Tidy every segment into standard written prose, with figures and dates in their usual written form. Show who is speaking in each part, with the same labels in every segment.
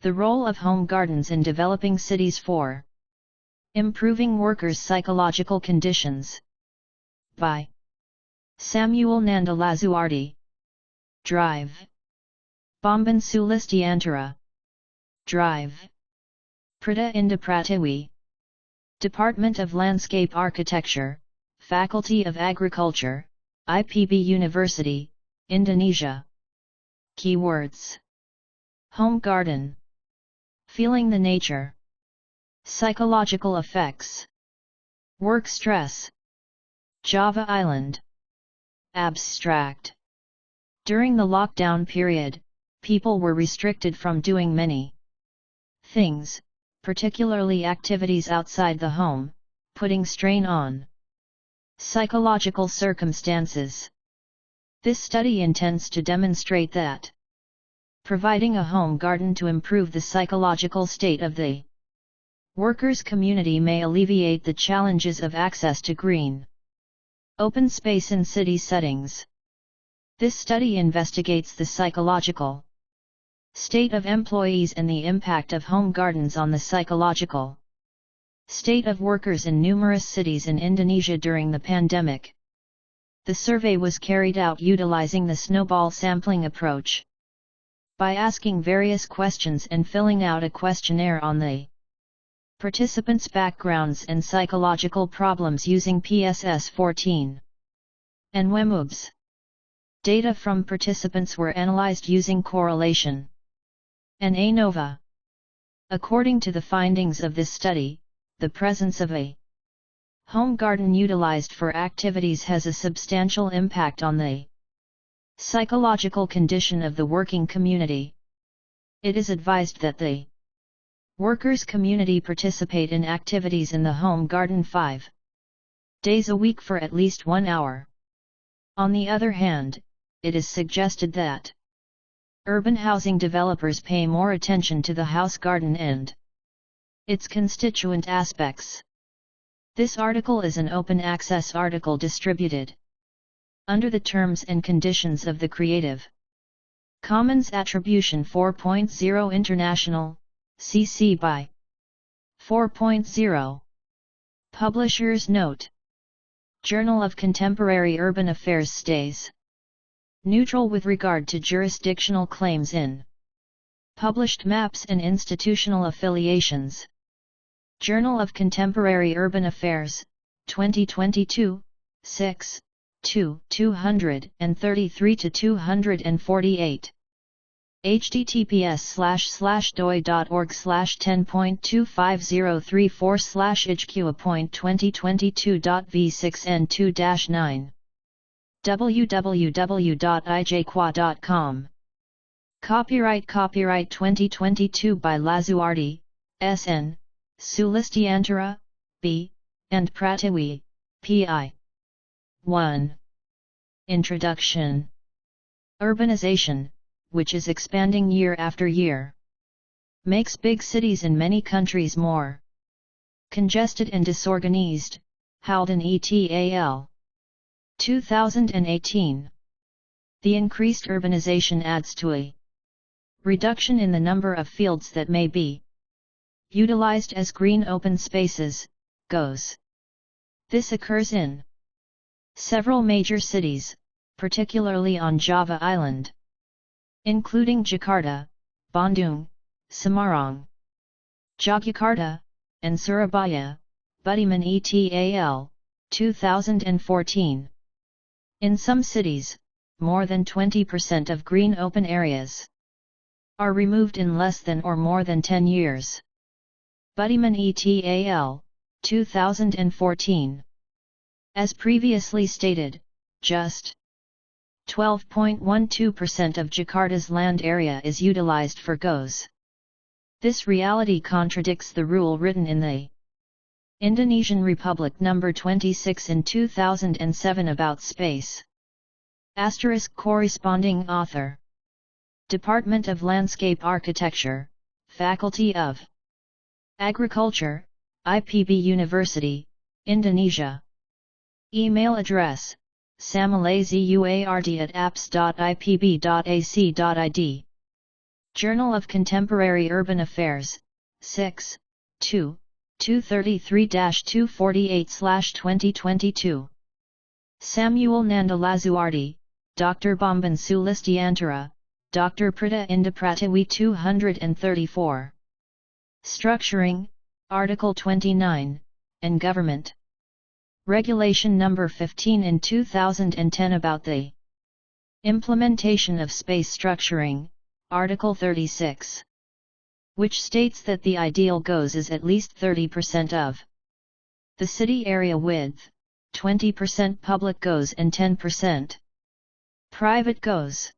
Speaker 1: The role of home gardens in developing cities for improving workers' psychological conditions. By Samuel Nanda Lazuardi. Drive. Bambang Sulistyantara. Drive. Prita Indah Pratiwi. Department of Landscape Architecture, Faculty of Agriculture, IPB University, Indonesia. Keywords: home garden, feeling the nature, psychological effects, work stress, Java Island. Abstract. During the lockdown period, people were restricted from doing many things, particularly activities outside the home, putting strain on psychological circumstances. This study intends to demonstrate that providing a home garden to improve the psychological state of the workers' community may alleviate the challenges of access to green, open space in city settings. This study investigates the psychological state of employees and the impact of home gardens on the psychological state of workers in numerous cities in Indonesia during the pandemic. The survey was carried out utilizing the snowball sampling approach. By asking various questions and filling out a questionnaire on the participants' backgrounds and psychological problems using PSS-14 and WEMUBS. Data from participants were analyzed using correlation and ANOVA. According to the findings of this study, the presence of a home garden utilized for activities has a substantial impact on the psychological condition of the working community. It is advised that the workers' community participate in activities in the home garden 5 days a week for at least 1 hour. On the other hand, it is suggested that urban housing developers pay more attention to the house garden and its constituent aspects. This article is an open access article distributed under the terms and conditions of the Creative Commons Attribution 4.0 International, CC by 4.0. Publisher's Note. Journal of Contemporary Urban Affairs stays neutral with regard to jurisdictional claims in published maps and institutional affiliations. Journal of Contemporary Urban Affairs, 2022, 6, 233-248. https://doi.org/10.25034/HQ.2022.v6n2-9 www.ijqua.com. Copyright 2022 by Lazuardi, S.N., Sulistyantara, B., and Pratiwi, P.I. 1. Introduction. Urbanization, which is expanding year after year, makes big cities in many countries more congested and disorganized. Howden et al. 2018. The increased urbanization adds to a reduction in the number of fields that may be utilized as green open spaces, GOS. This occurs in several major cities, particularly on Java Island, including Jakarta, Bandung, Semarang, Yogyakarta, and Surabaya. Budiman et al. 2014. In some cities, more than 20% of green open areas are removed in less than or more than 10 years. Budiman et al. 2014. As previously stated, just 12.12% of Jakarta's land area is utilized for GOS. This reality contradicts the rule written in the Indonesian Republic No. 26 in 2007 about space. Corresponding author. Department of Landscape Architecture, Faculty of Agriculture, IPB University, Indonesia. Email address: samalazuard@apps.ipb.ac.id Journal of Contemporary Urban Affairs, 6, 2, 233-248/2022. Samuel Nanda Lazuardi, Dr. Bambang Sulistyantara, Dr. Prita Indah Pratiwi 234. Structuring, Article 29, and Government. Regulation No. 15 in 2010 about the implementation of space structuring, Article 36. Which states that the ideal GOES is at least 30% of the city area width, 20% public GOES and 10% private GOES.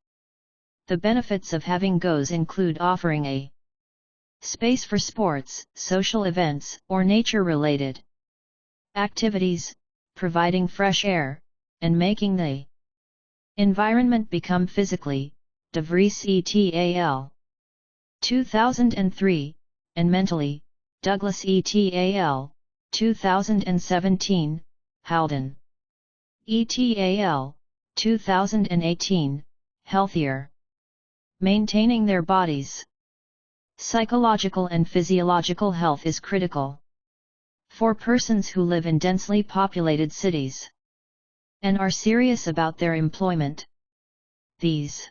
Speaker 1: The benefits of having GOES include offering a space for sports, social events, or nature-related activities, providing fresh air, and making the environment become physically diverse et 2003, and mentally, Douglas et al. 2017, Howden et al. 2018, healthier. Maintaining their bodies. Psychological and physiological health is critical for persons who live in densely populated cities and are serious about their employment. These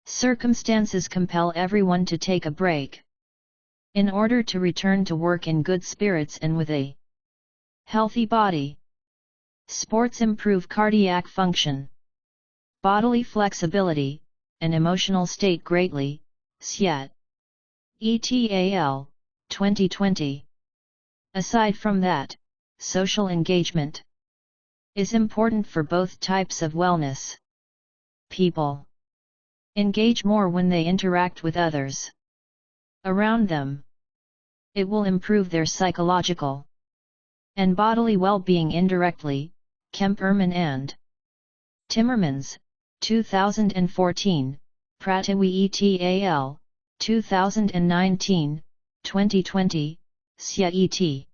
Speaker 1: circumstances compel everyone to take a break in order to return to work in good spirits and with a healthy body. Sports improve cardiac function, bodily flexibility, and emotional state greatly. Cite. Et al. 2020. Aside from that, social engagement is important for both types of wellness. People engage more when they interact with others around them. It will improve their psychological and bodily well-being indirectly. Kemperman and Timmermans, 2014, Pratiwi et al., 2019, 2020, Cite.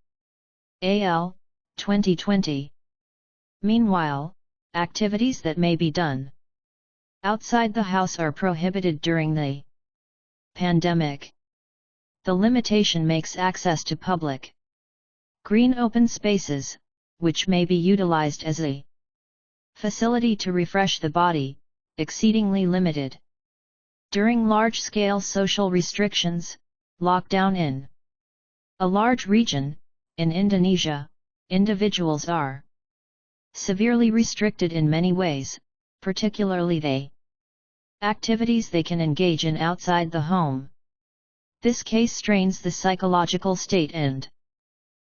Speaker 1: Al., 2020. Meanwhile, activities that may be done outside the house are prohibited during the pandemic. The limitation makes access to public green open spaces, which may be utilized as a facility to refresh the body, exceedingly limited. During large-scale social restrictions, lockdown in a large region, in Indonesia, individuals are severely restricted in many ways, particularly the activities they can engage in outside the home. This case strains the psychological state and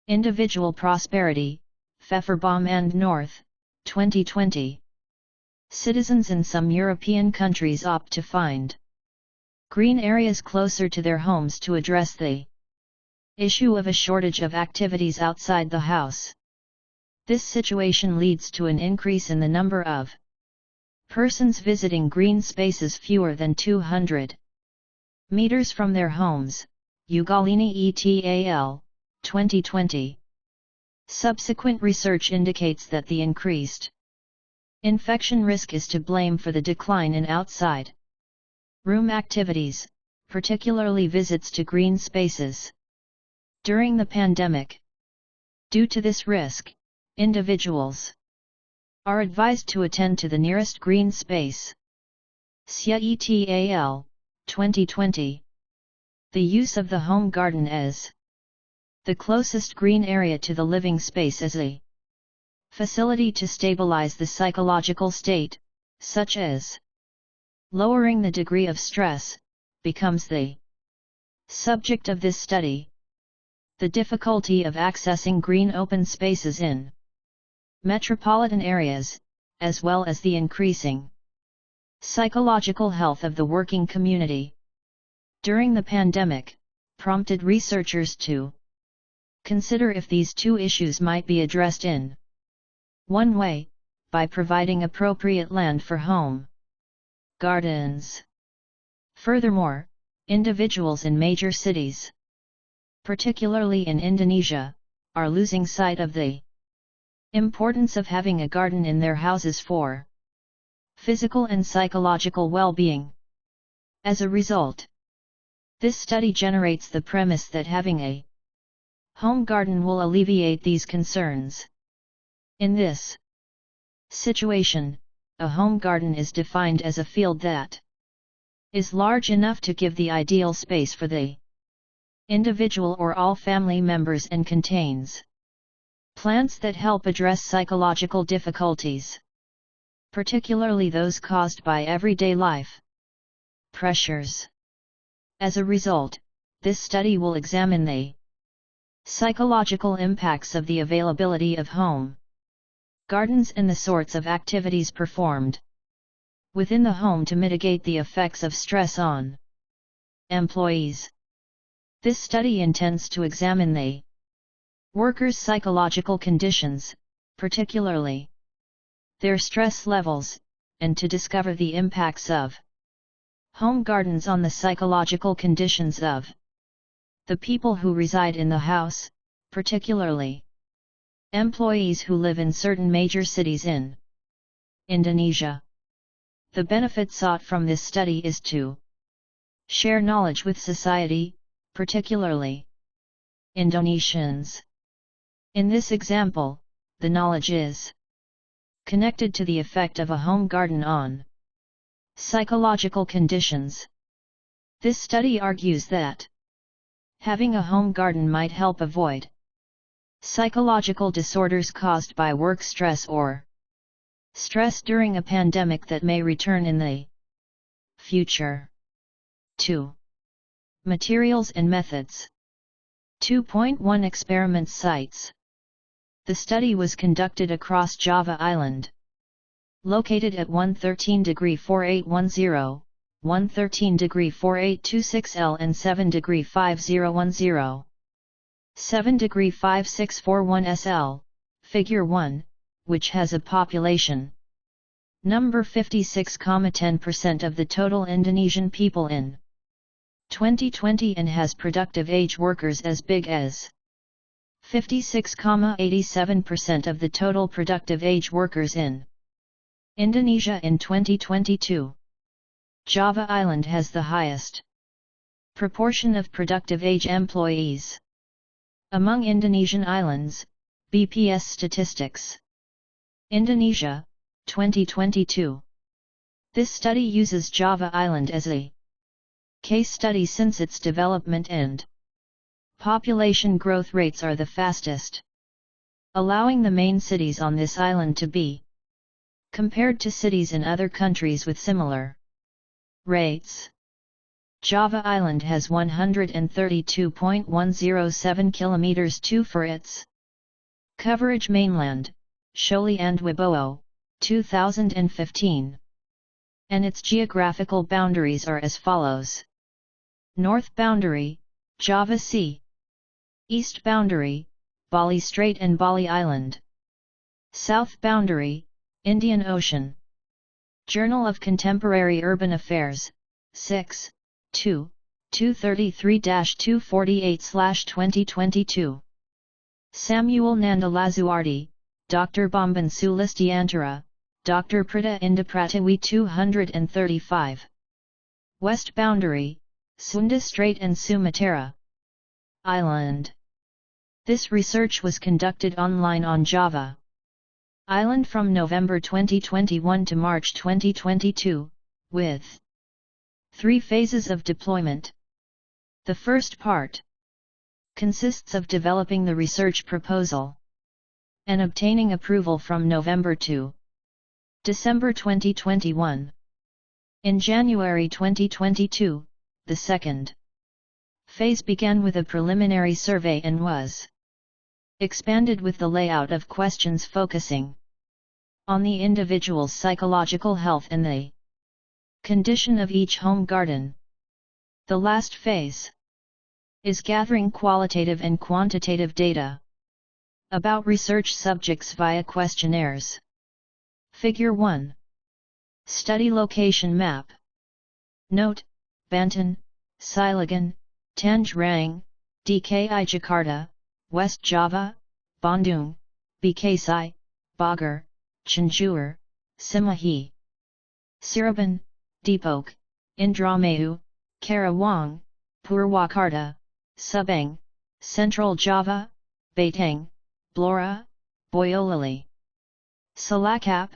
Speaker 1: individual prosperity. Pfefferbaum and North, 2020. Citizens in some European countries opt to find green areas closer to their homes to address the issue of a shortage of activities outside the house. This situation leads to an increase in the number of persons visiting green spaces fewer than 200 meters from their homes. Ugolini et al., 2020. Subsequent research indicates that the increased infection risk is to blame for the decline in outside room activities, particularly visits to green spaces during the pandemic. Due to this risk, individuals are advised to attend to the nearest green space. Cite al., 2020. The use of the home garden as the closest green area to the living space as a facility to stabilize the psychological state, such as lowering the degree of stress, becomes the subject of this study. The difficulty of accessing green open spaces in metropolitan areas, as well as the increasing psychological health of the working community during the pandemic, prompted researchers to consider if these two issues might be addressed in one way, by providing appropriate land for home gardens. Furthermore, individuals in major cities, particularly in Indonesia, are losing sight of the importance of having a garden in their houses for physical and psychological well-being. As a result, This study generates the premise that having a home garden will alleviate these concerns. In this situation, a home garden is defined as a field that is large enough to give the ideal space for the individual or all family members and contains plants that help address psychological difficulties, particularly those caused by everyday life pressures. As a result, this study will examine the psychological impacts of the availability of home gardens and the sorts of activities performed within the home to mitigate the effects of stress on employees. This study intends to examine the workers' psychological conditions, particularly their stress levels, and to discover the impacts of home gardens on the psychological conditions of the people who reside in the house, particularly employees who live in certain major cities in Indonesia. The benefit sought from this study is to share knowledge with society, particularly Indonesians. In this example, the knowledge is connected to the effect of a home garden on psychological conditions. This study argues that having a home garden might help avoid psychological disorders caused by work stress or stress during a pandemic that may return in the future. 2. Materials and methods. 2.1 Experiment sites. The study was conducted across Java Island, located at 113°4810, 113°4826L and 7°5010, 7°5641SL, Figure 1, which has a population number 56,10% of the total Indonesian people in 2020 and has productive age workers as big as 56,87% of the total productive age workers in Indonesia in 2022. Java Island has the highest proportion of productive age employees among Indonesian islands, BPS statistics. Indonesia, 2022. This study uses Java Island as a case study since its development and population growth rates are the fastest, allowing the main cities on this island to be compared to cities in other countries with similar rates. Java Island has 132.107 kilometers for its coverage mainland, Sholi and Wibowo, 2015. And its geographical boundaries are as follows. North boundary, Java Sea. East boundary, Bali Strait and Bali Island. South boundary, Indian Ocean. Journal of Contemporary Urban Affairs, 6, 2, 233-248/2022. Samuel Nanda Lazuardi, Dr. Bambang Sulistyantara, Dr. Prita Indah Pratiwi 235. West boundary, Sunda Strait and Sumatra Island. This research was conducted online on Java Island from November 2021 to March 2022, with 3 phases of deployment. The first part consists of developing the research proposal and obtaining approval from November to December 2021. In January 2022, the second phase began with a preliminary survey and was expanded with the layout of questions focusing on the individual's psychological health and the condition of each home garden. The last phase is gathering qualitative and quantitative data about research subjects via questionnaires. Figure 1. Study location map. Note: Banten, Silagan, Tangerang, DKI Jakarta, West Java, Bandung, BKSI, Bogor, Cianjur, Cimahi, Cirebon, Depok, Indramayu, Karawang, Purwakarta, Subang, Central Java, Batang, Blora, Boyolali, Cilacap,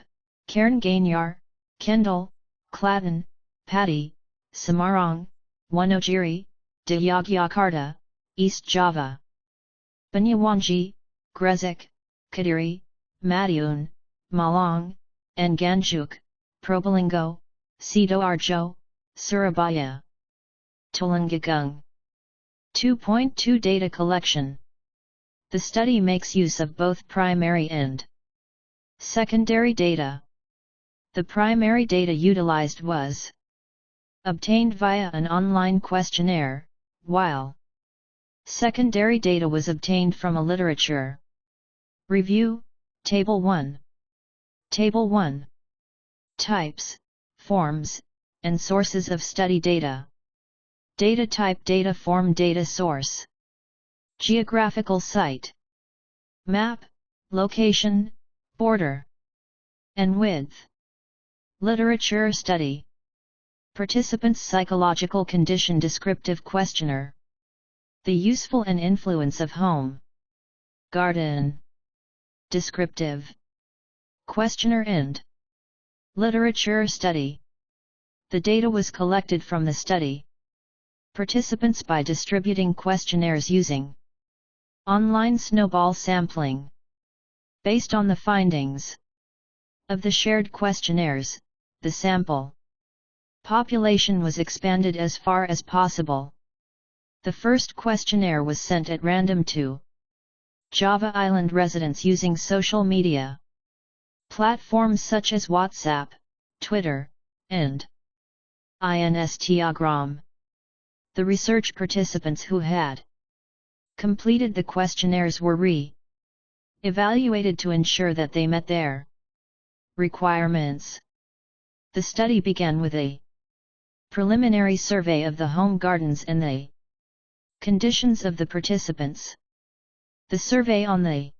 Speaker 1: Cairnganyar, Kendal, Klaten, Pati, Semarang, Wonogiri, de Yogyakarta, East Java, Banyuwangi, Gresik, Kediri, Madiun, Malang, Nganjuk, Probolinggo, Sidoarjo, Surabaya. Tulungagung. 2.2 Data collection. The study makes use of both primary and secondary data. The primary data utilized was obtained via an online questionnaire, while secondary data was obtained from a literature review. Table 1. Table 1. Types, forms, and sources of study data. Data type, data form, data source. Geographical site. Map, location, border, and width. Literature study. Participants' psychological condition descriptive questionnaire. The useful and influence of home garden descriptive questionnaire and literature study. The data was collected from the study participants by distributing questionnaires using online snowball sampling. Based on the findings of the shared questionnaires, the sample population was expanded as far as possible. The first questionnaire was sent at random to Java Island residents using social media platforms such as WhatsApp, Twitter, and Instagram. The research participants who had completed the questionnaires were re-evaluated to ensure that they met their requirements. The study began with a preliminary survey of the home gardens and the conditions of the participants. The survey on the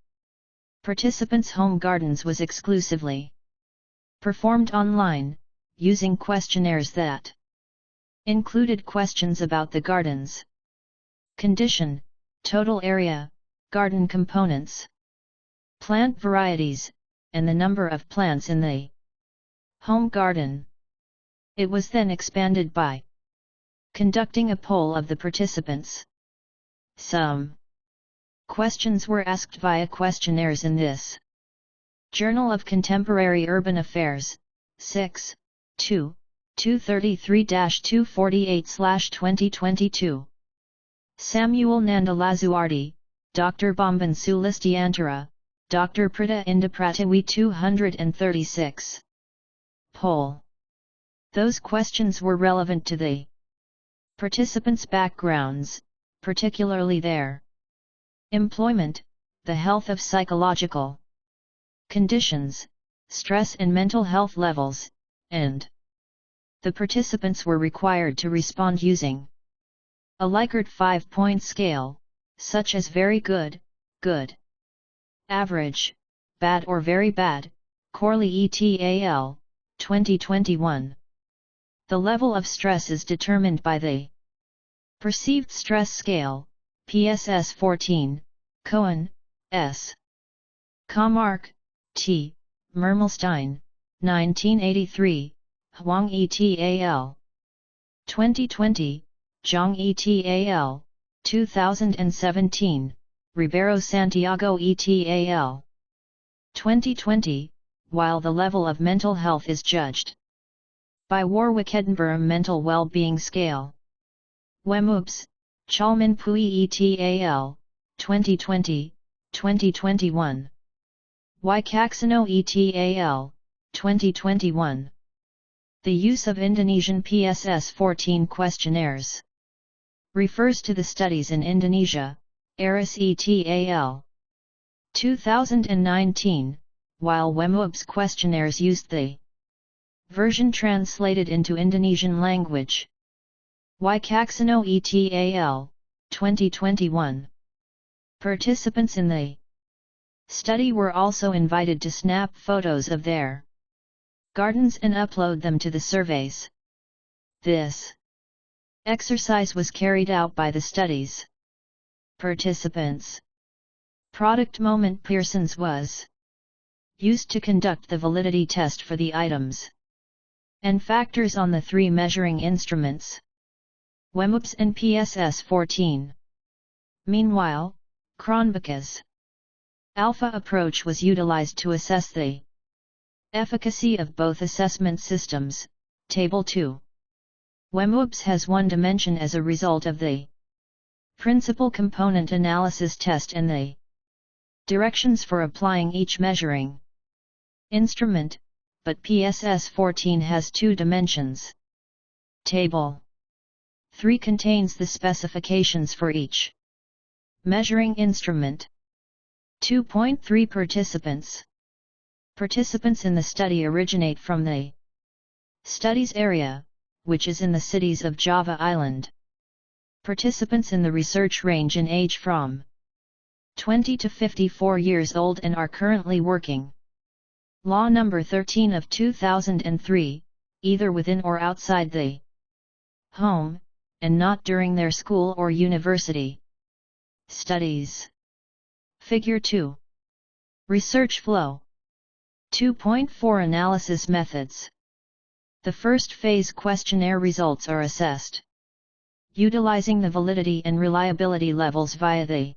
Speaker 1: participants' home gardens was exclusively performed online, using questionnaires that included questions about the gardens condition, total area, garden components, plant varieties, and the number of plants in the home garden. It was then expanded by conducting a poll of the participants. Some questions were asked via questionnaires in this Journal of Contemporary Urban Affairs, 6, 2, 233-248/2022. Samuel Nanda Lazuardi, Dr. Bambang Sulistyantara, Dr. Prita Indah Pratiwi 236. Poll. Those questions were relevant to the participants' backgrounds, particularly their employment, the health of psychological conditions, stress and mental health levels, and the participants were required to respond using a Likert 5-point scale, such as very good, good, average, bad or very bad, Corley et al., 2021. The level of stress is determined by the Perceived Stress Scale, PSS 14, Cohen, S. Kamark, T. Mermelstein, 1983, Huang et al. 2020, Zhang et al., 2017, Ribeiro Santiago et al. 2020, while the level of mental health is judged by Warwick-Edinburgh Mental Well-Being Scale. Wemoops, Chalman Pui et al., 2020, 2021. Wicaksono et al., 2021. The use of Indonesian PSS 14 questionnaires refers to the studies in Indonesia, Aris et al. 2019, while Wemoops questionnaires used the version translated into Indonesian language. Wicaksono et al., 2021. Participants in the study were also invited to snap photos of their gardens and upload them to the surveys. This Exercise was carried out by the study's participants. Product moment Pearson's was used to conduct the validity test for the items and factors on the three measuring instruments, WEMUPS and PSS-14. Meanwhile, Cronbach's alpha approach was utilized to assess the efficacy of both assessment systems. Table 2. WEMUPS has one dimension as a result of the principal component analysis test and the directions for applying each measuring instrument, but PSS-14 has two dimensions. Table 3 contains the specifications for each measuring instrument. 2.3 Participants. Participants in the study originate from the studies area, which is in the cities of Java Island. Participants in the research range in age from 20 to 54 years old and are currently working. Law number 13 of 2003, either within or outside the home, and not during their school or university studies. Figure 2. Research flow. 2.4 Analysis methods. The first phase questionnaire results are assessed utilizing the validity and reliability levels via the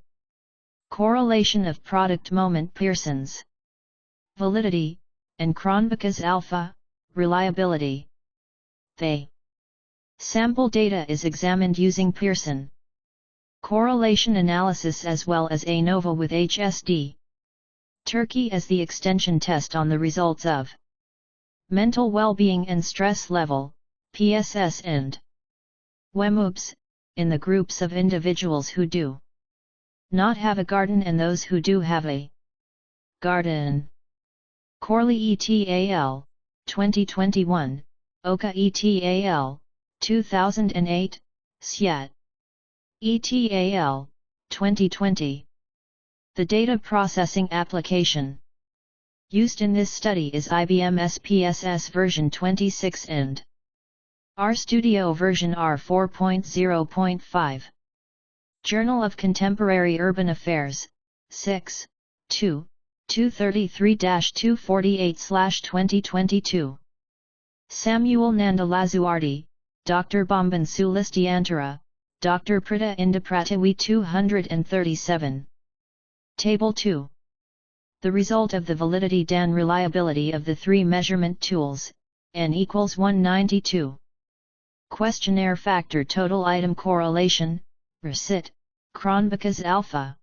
Speaker 1: correlation of product moment Pearson's validity and Cronbach's alpha reliability. The sample data is examined using Pearson correlation analysis as well as ANOVA with HSD Turkey as the extension test on the results of mental well-being and stress level, PSS and WEMUPS, in the groups of individuals who do not have a garden and those who do have a garden. Corley et al., 2021, Oka et al., 2008, Syat et al., 2020. The data processing application used in this study is IBM SPSS version 26 and RStudio version R4.0.5. Journal of Contemporary Urban Affairs, 6, 2, 233-248/2022. Samuel Nanda Lazuardi, Dr. Bambang Sulistyantara, Dr. Prita Indah Pratiwi 237. Table 2. The result of the validity and reliability of the three measurement tools, N equals 192. Questionnaire factor total item correlation, RCIT, Cronbach's alpha.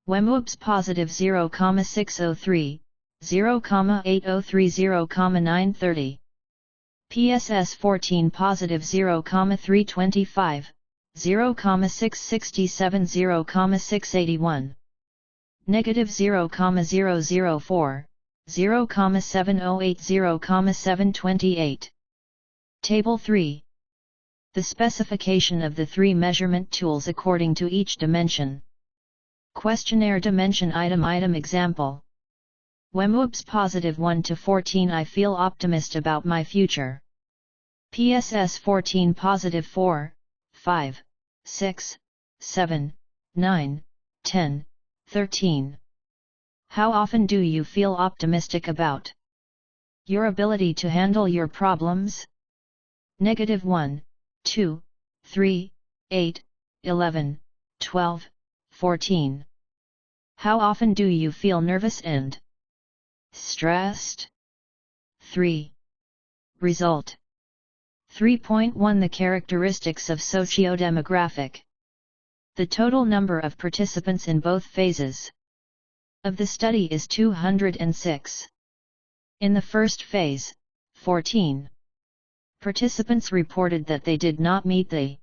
Speaker 1: WEMUPS positive 0,603, 0,8030, 0,930. PSS 14 positive 0,325, 0,667, 0,681. Negative 0,004, 0,708, 0,728. Table 3. The specification of the three measurement tools according to each dimension. Questionnaire dimension item example. WEMUPS positive 1 to 14 I feel optimist about my future. PSS 14 positive 4, 5, 6, 7, 9, 10, 13. How often do you feel optimistic about your ability to handle your problems? Negative 1, 2, 3, 8, 11, 12, 14. How often do you feel nervous and stressed? 3. Result. 3.1 The characteristics of socio-demographic. The total number of participants in both phases of the study is 206. In the first phase, 14 participants reported that they did not meet the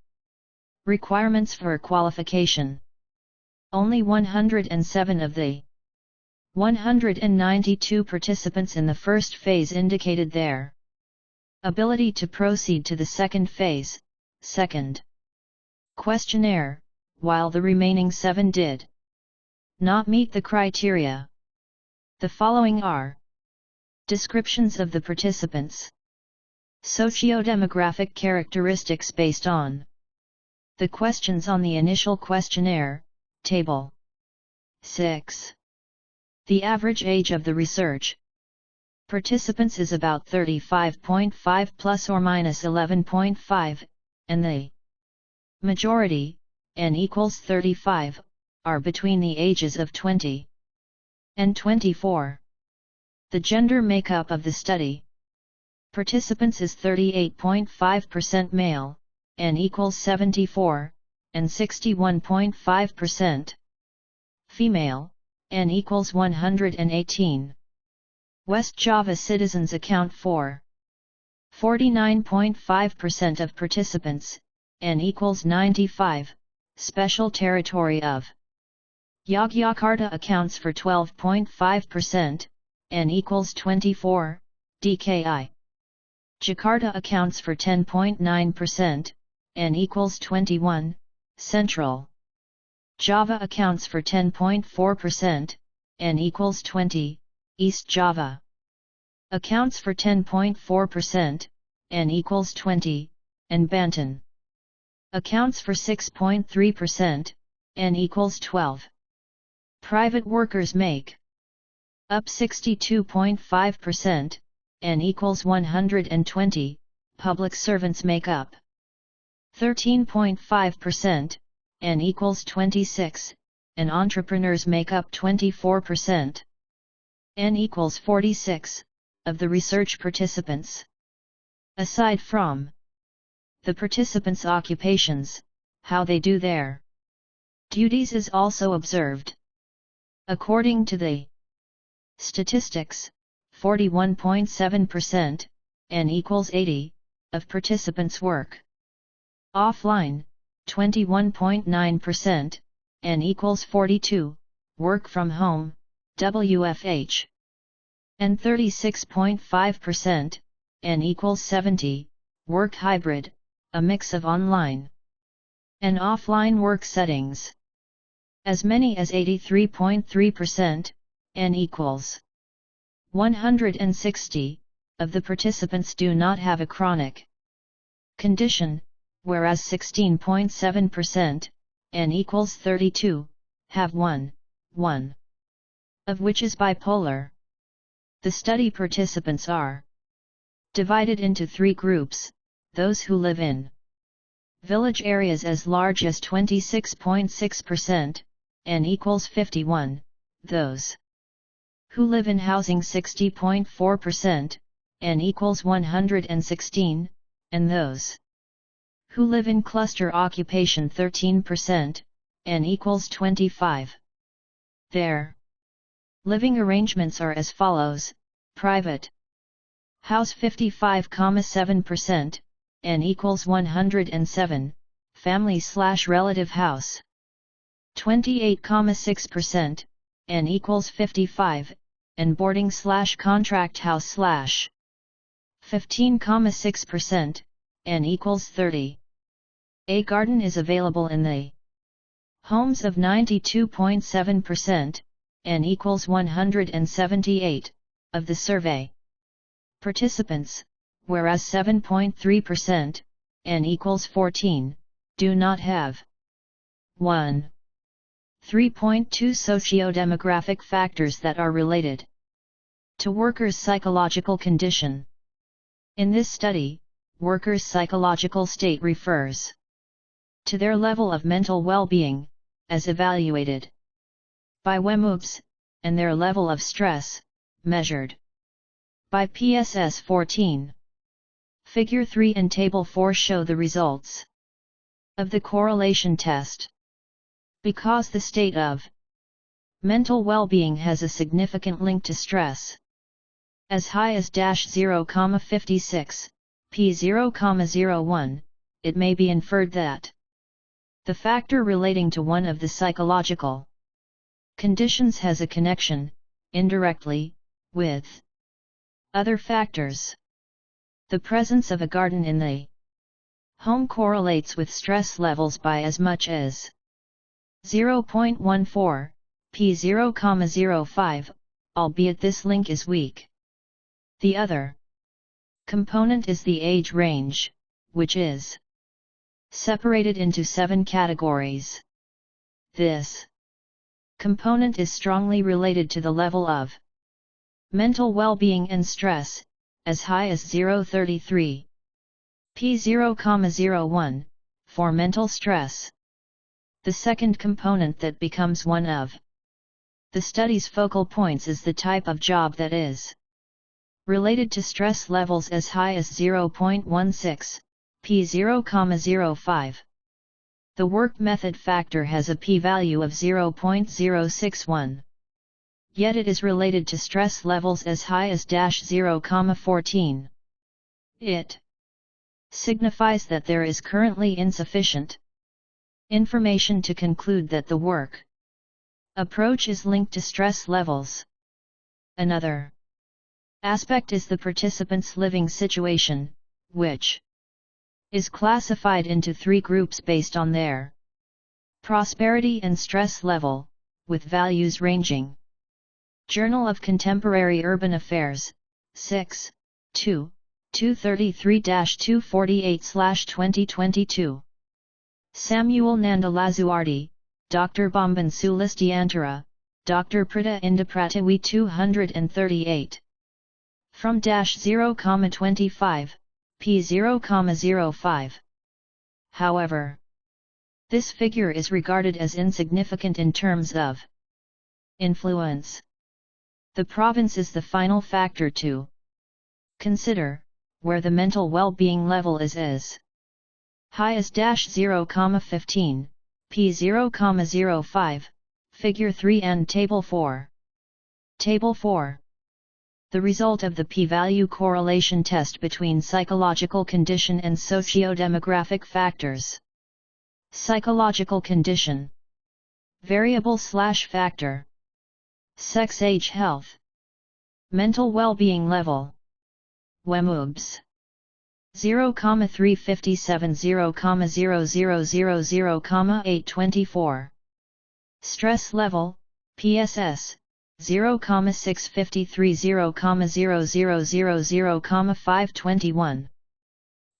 Speaker 1: requirements for qualification. Only 107 of the 192 participants in the first phase indicated their ability to proceed to the second phase, second questionnaire, while the remaining 7 did not meet the criteria. The following are descriptions of the participants. Socio-demographic characteristics based on The questions on the initial questionnaire, Table 6. The average age of the research participants is about 35.5 plus or minus 11.5, and the majority, n equals 35, are between the ages of 20 and 24. The gender makeup of the study participants is 38.5% male, n equals 74, and 61.5% female, n equals 118. West Java citizens account for 49.5% of participants, n equals 95, special territory of Yogyakarta accounts for 12.5%, n equals 24, DKI. Jakarta accounts for 10.9%, n equals 21, Central. Java accounts for 10.4%, n equals 20, East Java. Accounts for 10.4%, n equals 20, and Banten accounts for 6.3%, n equals 12. Private workers make up 62.5%, n equals 120, public servants make up 13.5%, n equals 26, and entrepreneurs make up 24%, n equals 46, of the research participants. Aside from the participants' occupations, how they do their duties is also observed. According to the statistics, 41.7%, n equals 80, of participants work offline, 21.9%, n equals 42, work from home, WFH, and 36.5%, n equals 70, work hybrid, a mix of online and offline work settings. As many as 83.3%, n equals 160, of the participants do not have a chronic condition, whereas 16.7%, n equals 32, have one of which is bipolar. The study participants are divided into three groups: those who live in village areas as large as 26.6%, n equals 51, those who live in housing 60.4%, n equals 116, and those who live in cluster occupation 13%, n equals 25. Their living arrangements are as follows: private house 55.7%, n equals 107, family/relative house 28.6%, n equals 55, and boarding/contract house 15.6%, n equals 30. A garden is available in the homes of 92.7%, n equals 178, of the survey participants, whereas 7.3%, n equals 14, do not have 1. 3.2 socio-demographic factors that are related to workers' psychological condition. In this study, workers' psychological state refers to their level of mental well-being, as evaluated by WEMUBS, and their level of stress, measured by PSS 14. Figure 3 and Table 4 show the results of the correlation test. Because the state of mental well-being has a significant link to stress, as high as -0,56, p0,01, it may be inferred that the factor relating to one of the psychological conditions has a connection, indirectly, with other factors. The presence of a garden in the home correlates with stress levels by as much as 0.14, p0,05, albeit this link is weak. The other component is the age range, which is separated into 7 categories. This component is strongly related to the level of mental well-being and stress, as high as 0.33 p0,01 for mental stress. The second component that becomes one of the study's focal points is the type of job that is related to stress levels as high as 0.16 p0,05. The work method factor has a p-value of 0.061. Yet it is related to stress levels as high as -0,14. It signifies that there is currently insufficient information to conclude that the work approach is linked to stress levels. Another aspect is the participant's living situation, which is classified into 3 groups based on their prosperity and stress level, with values ranging. Journal of Contemporary Urban Affairs, 6, 2, 233-248/2022. Samuel Nanda Lazuardi, Dr. Bambang Sulistyantara, Dr. Prita Indah Pratiwi 238. From -0,25, p0,05. However, this figure is regarded as insignificant in terms of influence. The province is the final factor to consider, where the mental well-being level is as high as -0,15, p0,05, Figure 3 and Table 4. Table 4. The result of the p-value correlation test between psychological condition and socio-demographic factors. Psychological condition. Variable/factor. Sex, age, health. Mental well-being level. WEMUBS. 0,357, 0,0000,824. Stress level, PSS, 0,653, 0,0000,521.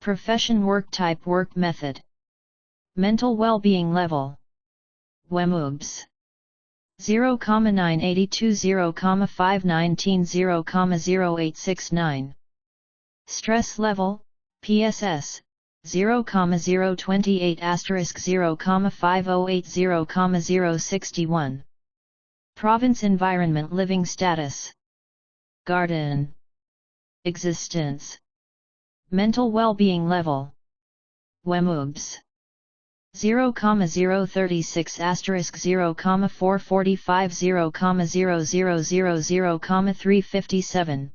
Speaker 1: Profession, work type, work method. Mental well-being level. WEMUBS. 0,982, 0,519, 0,0869. Stress level, PSS, 0,028 *, 0,508, 0,061. Province, environment, living status. Garden. Existence. Mental well-being level. WEMUBS. 0,036 *, 0,445, 0,0000, 0,357.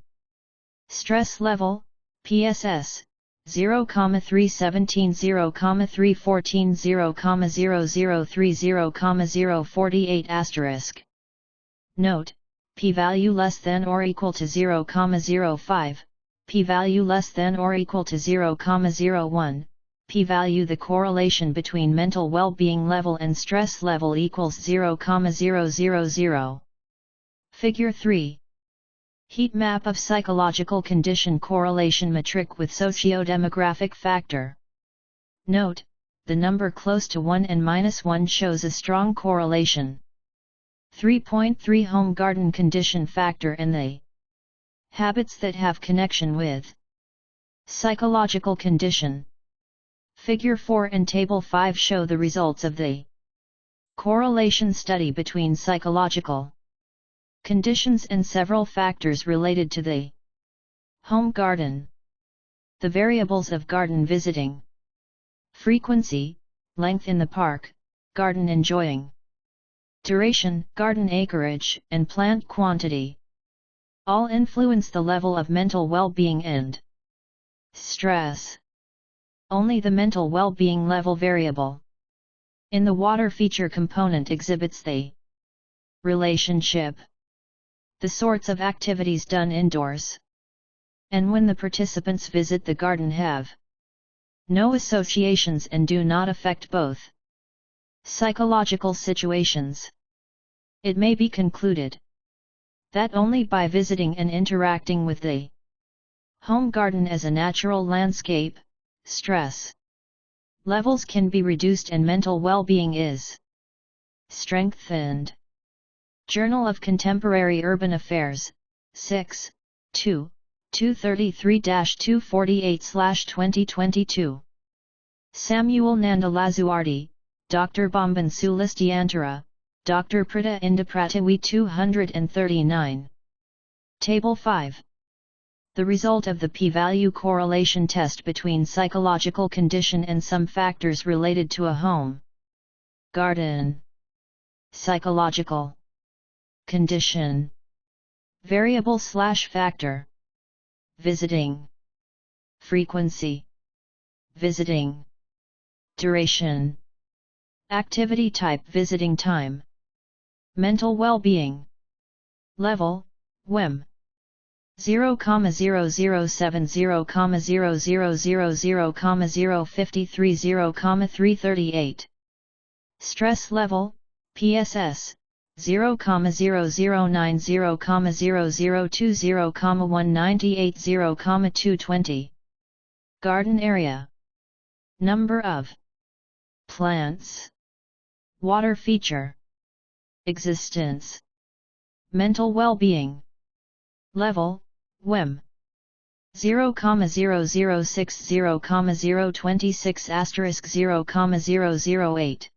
Speaker 1: Stress level, PSS, 0,317, 0,314, 0,0030, 0,048 *. Note, p-value less than or equal to 0,05, p-value less than or equal to 0,01, p-value. The correlation between mental well-being level and stress level equals 0,000. Figure 3. Heat map of psychological condition correlation matrix with socio-demographic factor. Note, the number close to 1 and -1 shows a strong correlation. 3.3 Home garden condition factor and the habits that have connection with psychological condition. Figure 4 and Table 5 show the results of the correlation study between psychological conditions and several factors related to the home garden. The variables of garden visiting. Frequency, length in the park, garden enjoying. Duration, garden acreage, and plant quantity. All influence the level of mental well-being and stress. Only the mental well-being level variable in the water feature component exhibits the relationship. The sorts of activities done indoors and when the participants visit the garden have no associations and do not affect both psychological situations. It may be concluded that only by visiting and interacting with the home garden as a natural landscape, stress levels can be reduced and mental well-being is strengthened. Journal of Contemporary Urban Affairs, 6, 2, 233-248/2022. Samuel Nanda Lazuardi, Dr. Bambang Sulistyantara, Dr. Prita Indah Pratiwi 239. Table 5. The result of the p-value correlation test between psychological condition and some factors related to a home. Garden. Psychological condition. Variable/factor. Visiting frequency. Visiting duration. Activity type visiting time. Mental well-being level, WEM 0,0070,000,053,0,338. Stress level, PSS 0,0090,00020,198,0,220. Garden area. Number of plants. Water feature. Existence. Mental well-being level, WEM 0,0060,026 *0,008.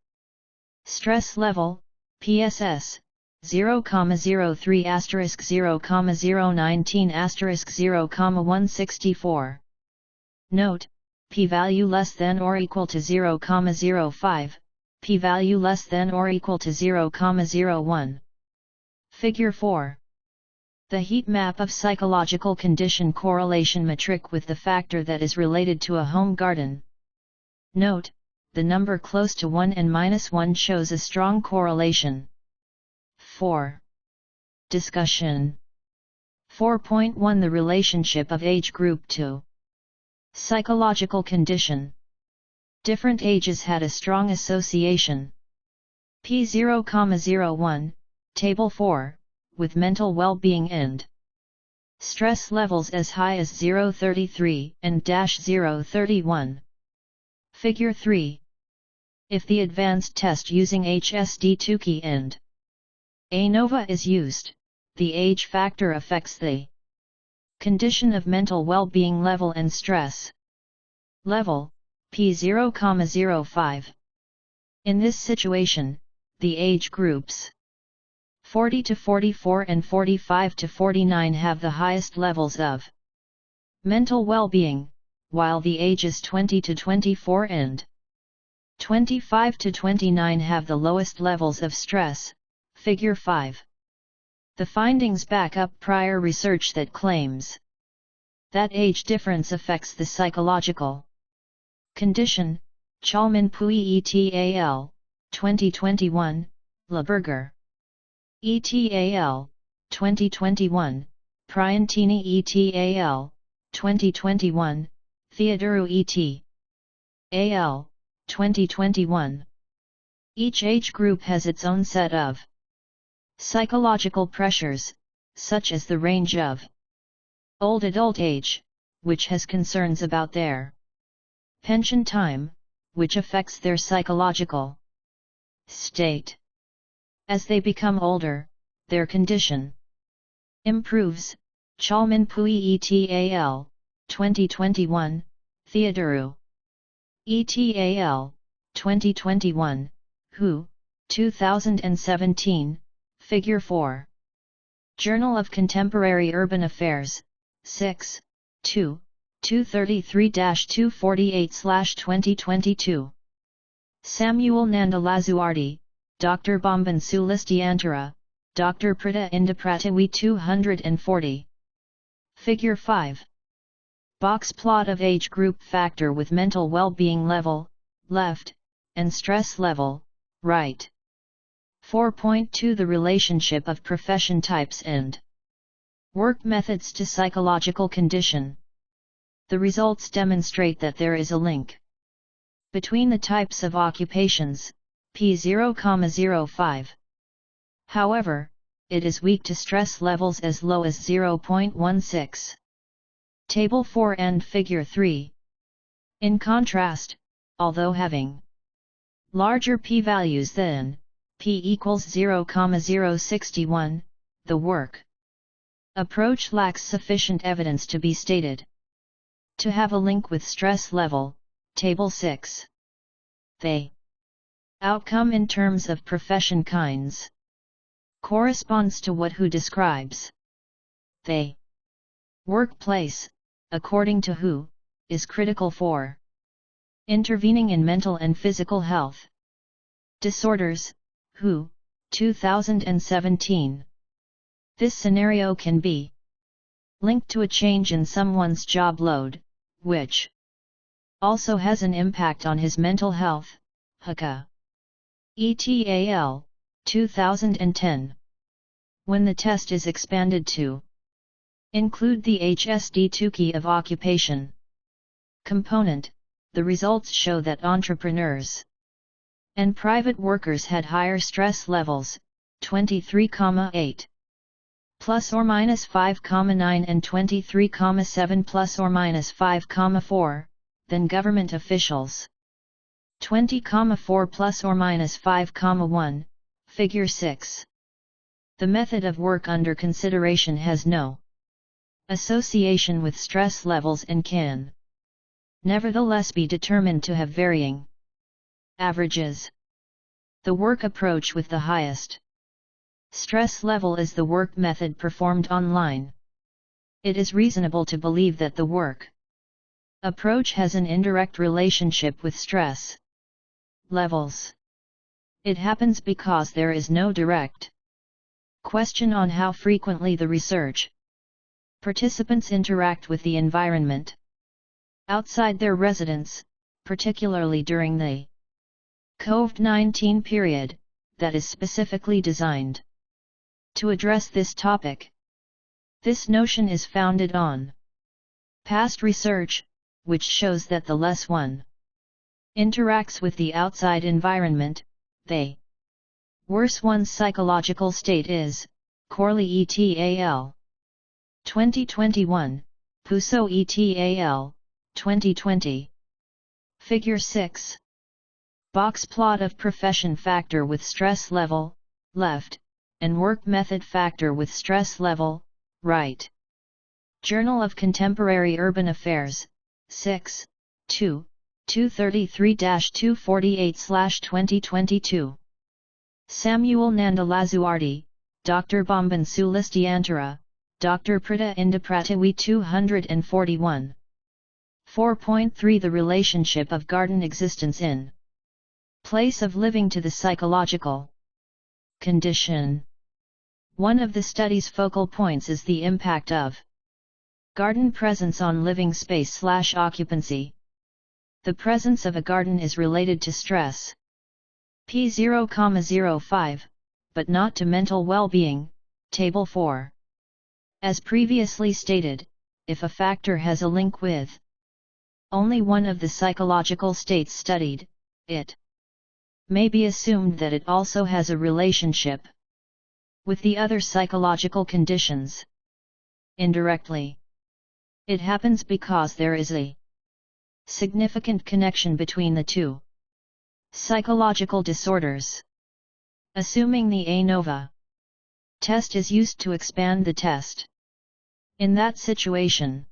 Speaker 1: Stress level, PSS 0,03 *0,019 *0,164. Note: p-value less than or equal to 0,05, p-value less than or equal to 0,01. Figure 4. The heat map of psychological condition correlation metric with the factor that is related to a home garden. Note: the number close to 1 and -1 shows a strong correlation. 4. Discussion. 4.1 The relationship of age group to psychological condition. Different ages had a strong association. P0,01, Table 4, with mental well-being and stress levels as high as 0,33 and -0,31. Figure 3. If the advanced test using HSD2 and ANOVA is used, the age factor affects the condition of mental well-being level and stress level, P0,05. In this situation, the age groups 40 to 44 and 45 to 49 have the highest levels of mental well-being, while the ages 20 to 24 and 25 to 29 have the lowest levels of stress. Figure 5. The findings back up prior research that claims that age difference affects the psychological condition. Chalman Pui et al., 2021, Laberger et al., 2021, Priantini et al., 2021, Theodoru et al., 2021. Each age group has its own set of psychological pressures, such as the range of old adult age, which has concerns about their pension time, which affects their psychological state. As they become older, their condition improves. Chalman Pui et al., 2021, Theodoru et al., 2021, Hu, 2017, Figure 4. Journal of Contemporary Urban Affairs, 6, 2, 233-248/2022. Samuel Nanda Lazuardi, Dr. Bambang Sulistyantara, Dr. Prita Indah Pratiwi 240. Figure 5. Box plot of age group factor with mental well-being level, left, and stress level, right. 4.2 The relationship of profession types and work methods to psychological condition. The results demonstrate that there is a link between the types of occupations, P0,05. However, it is weak to stress levels as low as 0.16. Table 4 and Figure 3. In contrast, although having larger p-values than p equals 0,061, the work approach lacks sufficient evidence to be stated to have a link with stress level. Table 6. The outcome in terms of profession kinds corresponds to what who describes. The workplace, according to who, is critical for intervening in mental and physical health disorders. Who, 2017. This scenario can be linked to a change in someone's job load, which also has an impact on his mental health. Haka. ETAL, 2010. When the test is expanded to include the HSD2 key of occupation component, the results show that entrepreneurs and private workers had higher stress levels, 23,8 plus or minus 5,9 and 23,7 plus or minus 5,4, than government officials. 20,4 plus or minus 5,1, figure 6. The method of work under consideration has no association with stress levels and can nevertheless be determined to have varying averages. The work approach with the highest stress level is the work method performed online. It is reasonable to believe that the work approach has an indirect relationship with stress levels. It happens because there is no direct question on how frequently the research participants interact with the environment outside their residence, particularly during the COVID-19 period, that is specifically designed to address this topic. This notion is founded on past research, which shows that the less one interacts with the outside environment, the worse one's psychological state is. Corley et al. 2021, Puso et al. 2020. Figure 6. Box plot of profession factor with stress level, left, and work method factor with stress level, right. Journal of Contemporary Urban Affairs, 6, 2, 233-248/2022. Samuel Nanda Lazuardi, Dr. Bambang Sulistyantara, Dr. Prita Indah Pratiwi 241. 4.3 The relationship of garden existence in place of living to the psychological condition. One of the study's focal points is the impact of garden presence on living space/occupancy. The presence of a garden is related to stress P0,05, but not to mental well-being. Table 4. As previously stated, if a factor has a link with only one of the psychological states studied, it may be assumed that it also has a relationship with the other psychological conditions. Indirectly, it happens because there is a significant connection between the two psychological disorders. Assuming the ANOVA test is used to expand the test. In that situation,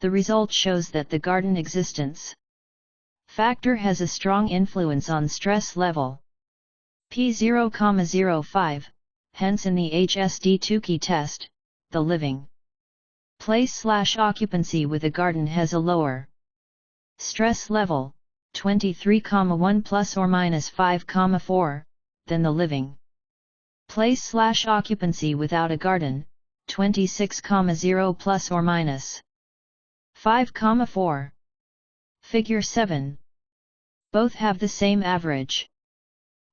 Speaker 1: the result shows that the garden existence factor has a strong influence on stress level P0,05, hence in the HSD2 test, the living place/occupancy with a garden has a lower stress level, 23,1 plus or minus 5,4, than the living place/occupancy without a garden, 26,0 plus or minus 5,4. Figure 7. Both have the same average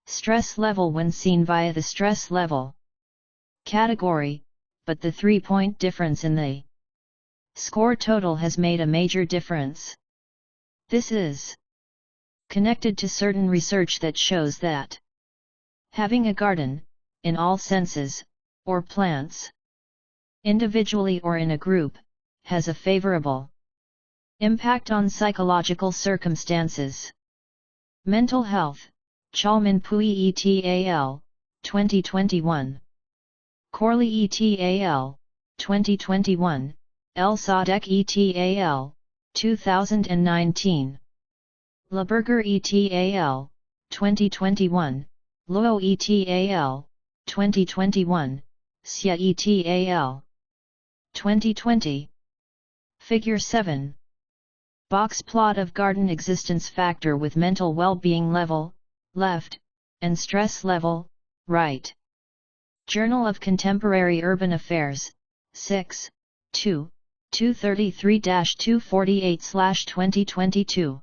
Speaker 1: stress level when seen via the stress level category, but the 3-point difference in the score total has made a major difference. This is connected to certain research that shows that having a garden, in all senses, or plants, individually or in a group, has a favorable impact on psychological circumstances. Mental Health, Chalman Pui etal, 2021. Corley etal, 2021, El Sadek etal, 2019. Laberger etal, 2021, Luo etal, 2021, Xia etal, 2020. Figure 7. Box plot of garden existence factor with mental well-being level, left, and stress level, right. Journal of Contemporary Urban Affairs, 6, 2, 233-248/2022.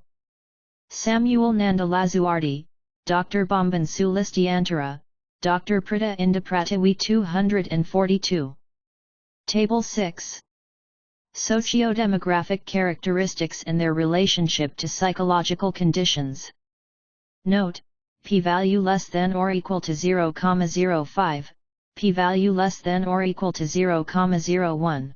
Speaker 1: Samuel Nanda Lazuardi, Dr. Bambang Sulistyantara, Dr. Prita Indah Pratiwi 242. Table 6. Socio-demographic characteristics and their relationship to psychological conditions. Note, p-value less than or equal to 0,05, p-value less than or equal to 0,01.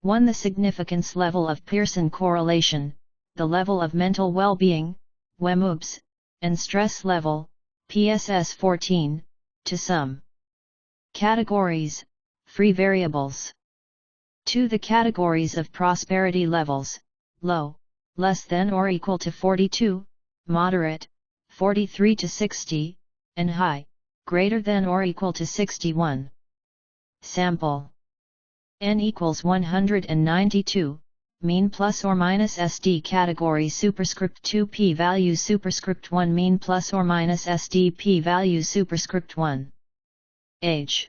Speaker 1: 1. The significance level of Pearson correlation, the level of mental well-being, WEMUBS, and stress level, PSS 14, to some categories, free variables. 2. The categories of prosperity levels, low, less than or equal to 42, moderate, 43 to 60, and high, greater than or equal to 61. Sample. N equals 192, mean plus or minus SD category superscript 2 p-value superscript 1 mean plus or minus SD p-value superscript 1. Age.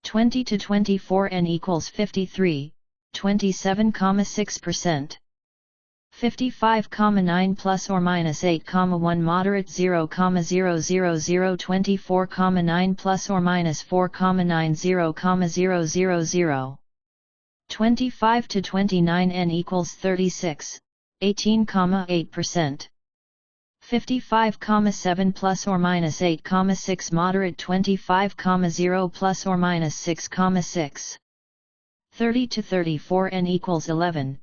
Speaker 1: 20 to 24. N equals 53, 27,6%. 55,9 plus or minus 8,1 moderate 0,000 24,9 plus or minus 4,90,000. 25 to 29. N equals 36, 18,8%. 55,7 plus or minus 8,6 moderate 25,0 plus or minus 6,6. 30 to 34. N equals 11,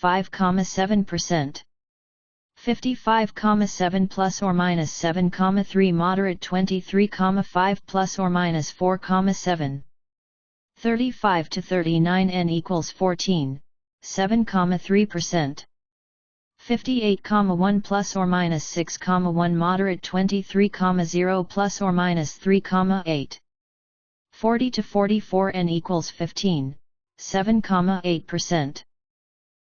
Speaker 1: 5,7%. 55,7 plus or minus 7,3 moderate 23,5 plus or minus 4,7. 35 to 39. N equals 14, 7,3%. 58,1 plus or minus 6,1 moderate 23,0 plus or minus 3,8. 40 to 44. N equals 15, 7,8%.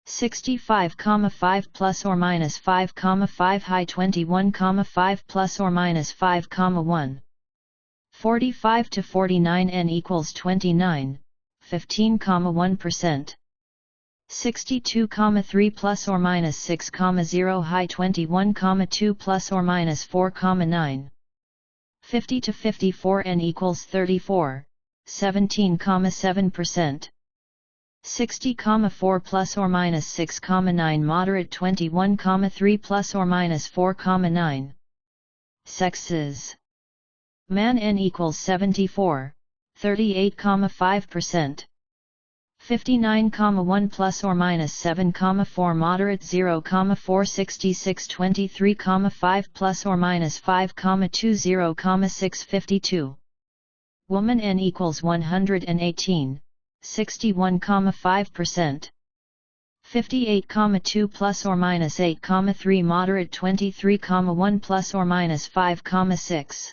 Speaker 1: 65,5 plus or minus 5,5 high 21,5 plus or minus 5,1. 45 to 49. N equals 29, 15,1%. 62,3 plus or minus 6,0 high 21,2 plus or minus 4,9. 50 to 54. N equals 34, 17,7%. 60,4 plus or minus 6,9 moderate 21,3 plus or minus 4,9. Sexes. Man. N equals 74, 38,5%. 59,1 plus or minus 7,4 moderate 0,4 66 23,5 plus or minus 5,2 0,6 52. Woman. N equals 118, 61,5%. 58,2 plus or minus 8,3 moderate 23,1 plus or minus 5,6.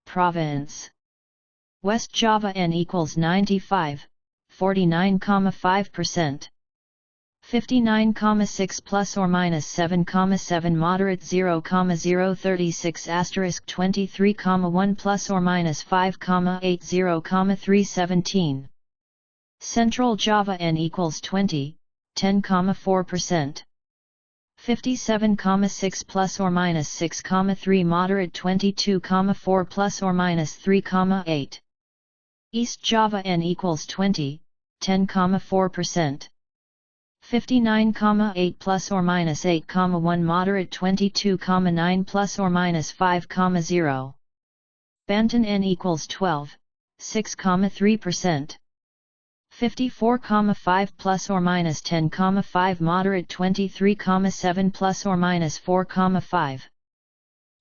Speaker 1: Province. West Java. N equals 95, 49,5%. 59,6 plus or minus 7,7 moderate 0,036 asterisk 23,1 plus or minus 5,8 0,317. Central Java. N equals 20, 10,4%. 57,6 plus or minus 6,3 moderate 22,4 plus or minus 3,8. East Java. N equals 20, 10,4%. 59,8 plus or minus 8,1 moderate 22,9 plus or minus 5,0. Banten. N equals 12, 6,3%. 54,5 plus or minus 10,5 moderate 23,7 plus or minus 4,5.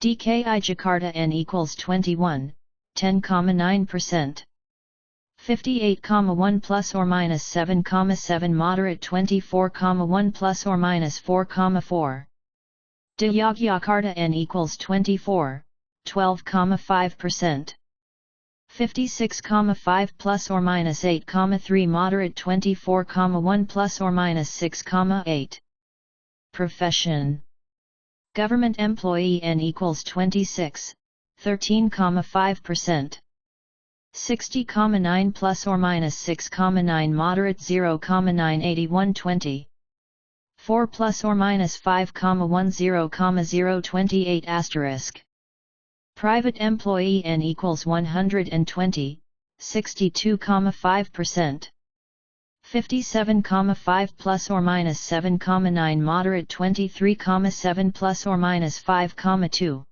Speaker 1: DKI Jakarta N equals 21, 10,9%. 58,1 plus or minus 7,7 moderate 24,1 plus or minus 4,4. De Yogyakarta N equals 24, 12,5%. 56,5 plus or minus 8,3 moderate 24,1 plus or minus 6,8. Profession. Government employee N equals 26, 13,5%. 60,9 plus or minus 6,9 moderate 0,9 81 20. 4 plus or minus 5,10, 028 asterisk. Private employee N equals 120, 62,5%. 57,5 plus or minus 7,9 moderate 23,7 plus or minus 5,2.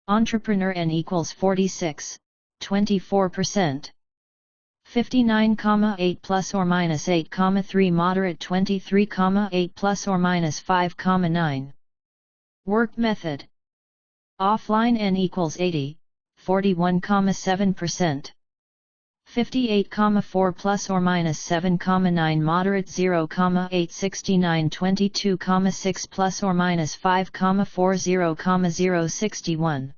Speaker 1: Entrepreneur N equals 46, 24%. 59,8 plus or minus 8,3 moderate 23,8 plus or minus 5,9. Work method. Offline N equals 80, 41,7%. 58,4 plus or minus 7,9 moderate 0,8 69 22,6 plus or minus 5,4 0,0 61.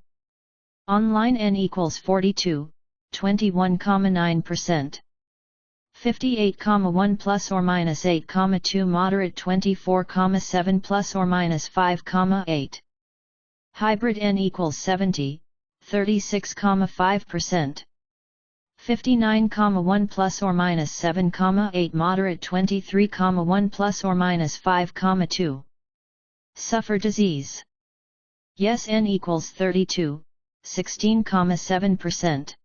Speaker 1: Online N equals 42, 21,9%. 58,1 plus or minus 8,2 moderate 24,7 plus or minus 5,8. Hybrid N equals 70, 36,5%. 59,1 plus or minus 7,8 moderate 23,1 plus or minus 5,2. Suffer disease. Yes N equals 32, 16,7%.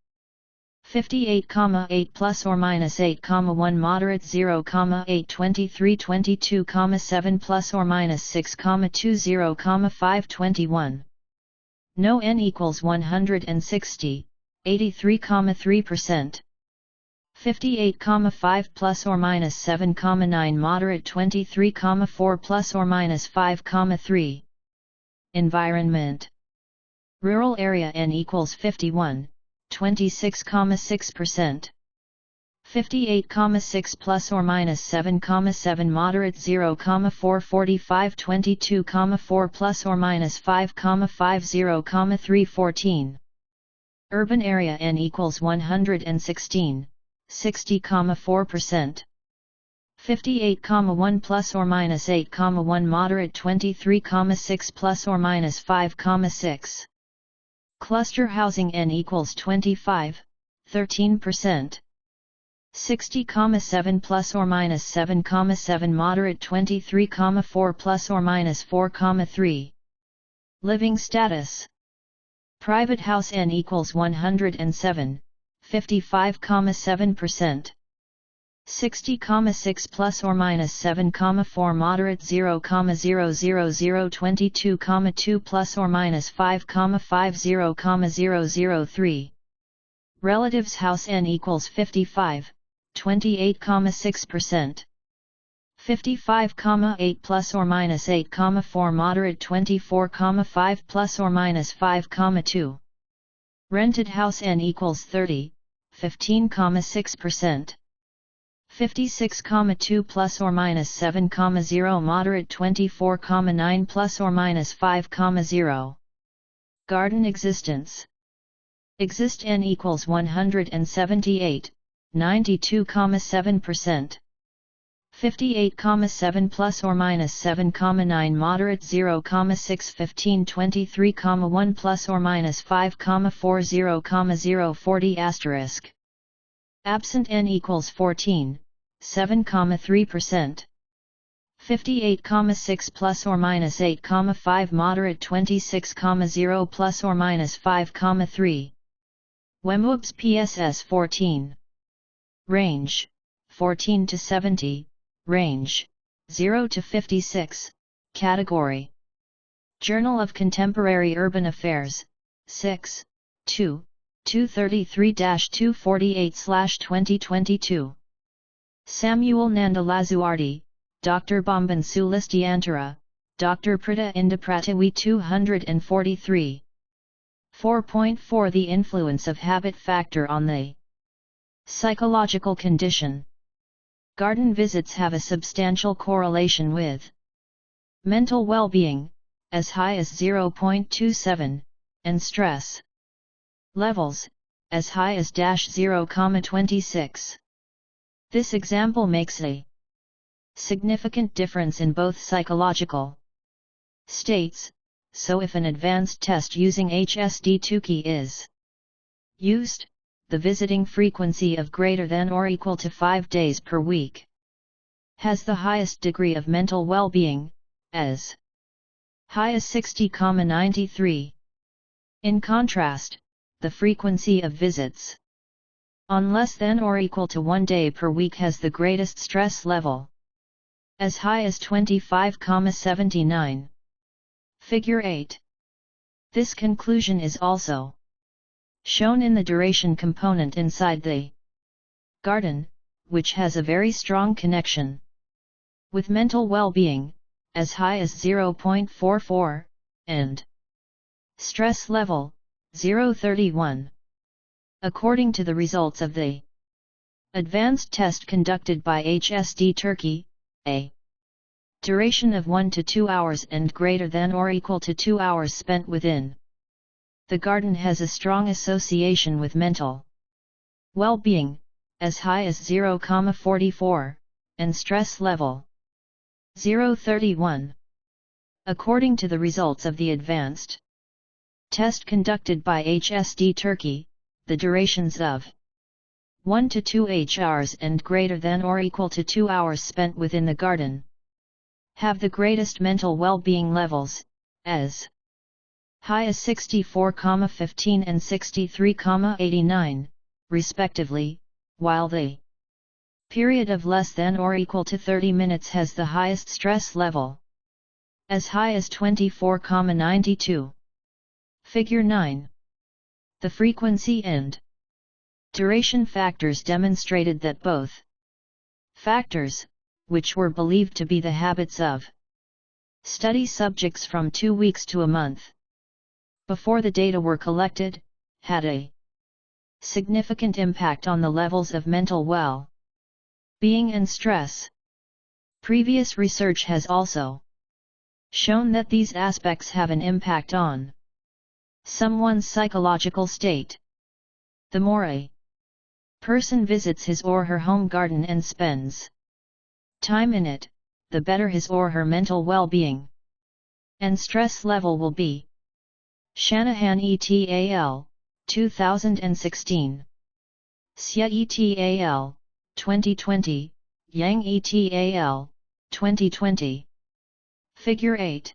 Speaker 1: 58,8 plus or minus 8,1 moderate 0,8 23 22,7 plus or minus 6,2 0,5 21. No N equals 160, 83,3%. 58,5 plus or minus 7,9 moderate 23,4 plus or minus 5,3. Environment. Rural area N equals 51, 26,6%. 58,6 plus or minus 7,7 moderate 0,4 45 22,4 plus or minus 5,5 0,3 14. Urban area N equals 116, 60,4%. 58,1 plus or minus 8,1 moderate 23,6 plus or minus 5,6. Cluster housing N equals 25, 13%. 60,7 plus or minus 7,7 moderate 23,4 plus or minus 4,3. Living status. Private house N equals 107, 55,7%. 60,6 plus or minus 7,4 moderate 0,000 22,2 plus or minus 5,5 0,003. Relatives house N equals 55, 28,6%. 55,8 plus or minus 8,4 moderate 24,5 plus or minus 5,2. Rented house N equals 30, 15,6%. 56,2 plus or minus 7,0 moderate 24,9 plus or minus 5,0. Garden existence. Exist N equals 178, 92,7%. 58,7 plus or minus 7,9 moderate 0,6 15 23,1 plus or minus 5,4 0,0 40 asterisk. Absent N equals 14, 7,3%. 58,6 plus or minus 8,5 moderate 26,0 plus or minus 5,3. Wemwoops PSS 14. Range, 14 to 70, range, 0 to 56, category. Journal of Contemporary Urban Affairs, 6, 2, 233-248/2022. Samuel Nanda Lazuardi, Dr. Bambang Sulistyantara, Dr. Prita Indah Pratiwi 243. 4.4 The influence of habit factor on the psychological condition. Garden visits have a substantial correlation with mental well-being, as high as 0.27, and stress levels, as high as -0.26. This example makes a significant difference in both psychological states, so if an advanced test using HSD Tukey is used, the visiting frequency of greater than or equal to 5 days per week has the highest degree of mental well-being, as high as 60.93. In contrast, the frequency of visits on less than or equal to 1 day per week has the greatest stress level, as high as 25.79. Figure 8. This conclusion is also shown in the duration component inside the garden, which has a very strong connection with mental well-being, as high as 0.44, and stress level, 0.31. According to the results of the advanced test conducted by HSD Turkey, a duration of 1 to 2 hours and greater than or equal to 2 hours spent within the garden has a strong association with mental well-being, as high as 0.44, and stress level, 0.31. According to the results of the advanced test conducted by HSD Turkey, the durations of 1 to 2 hours and greater than or equal to 2 hours spent within the garden have the greatest mental well-being levels, as high as 64.15 and 63.89, respectively, while the period of less than or equal to 30 minutes has the highest stress level, as high as 24.92. Figure 9. The frequency and duration factors demonstrated that both factors, which were believed to be the habits of study subjects from 2 weeks to a month before the data were collected, had a significant impact on the levels of mental well-being and stress. Previous research has also shown that these aspects have an impact on someone's psychological state. The more a person visits his or her home garden and spends time in it, the better his or her mental well-being and stress level will be. Shanahan et al., 2016. Xia et al., 2020, Yang et al., 2020. Figure 8.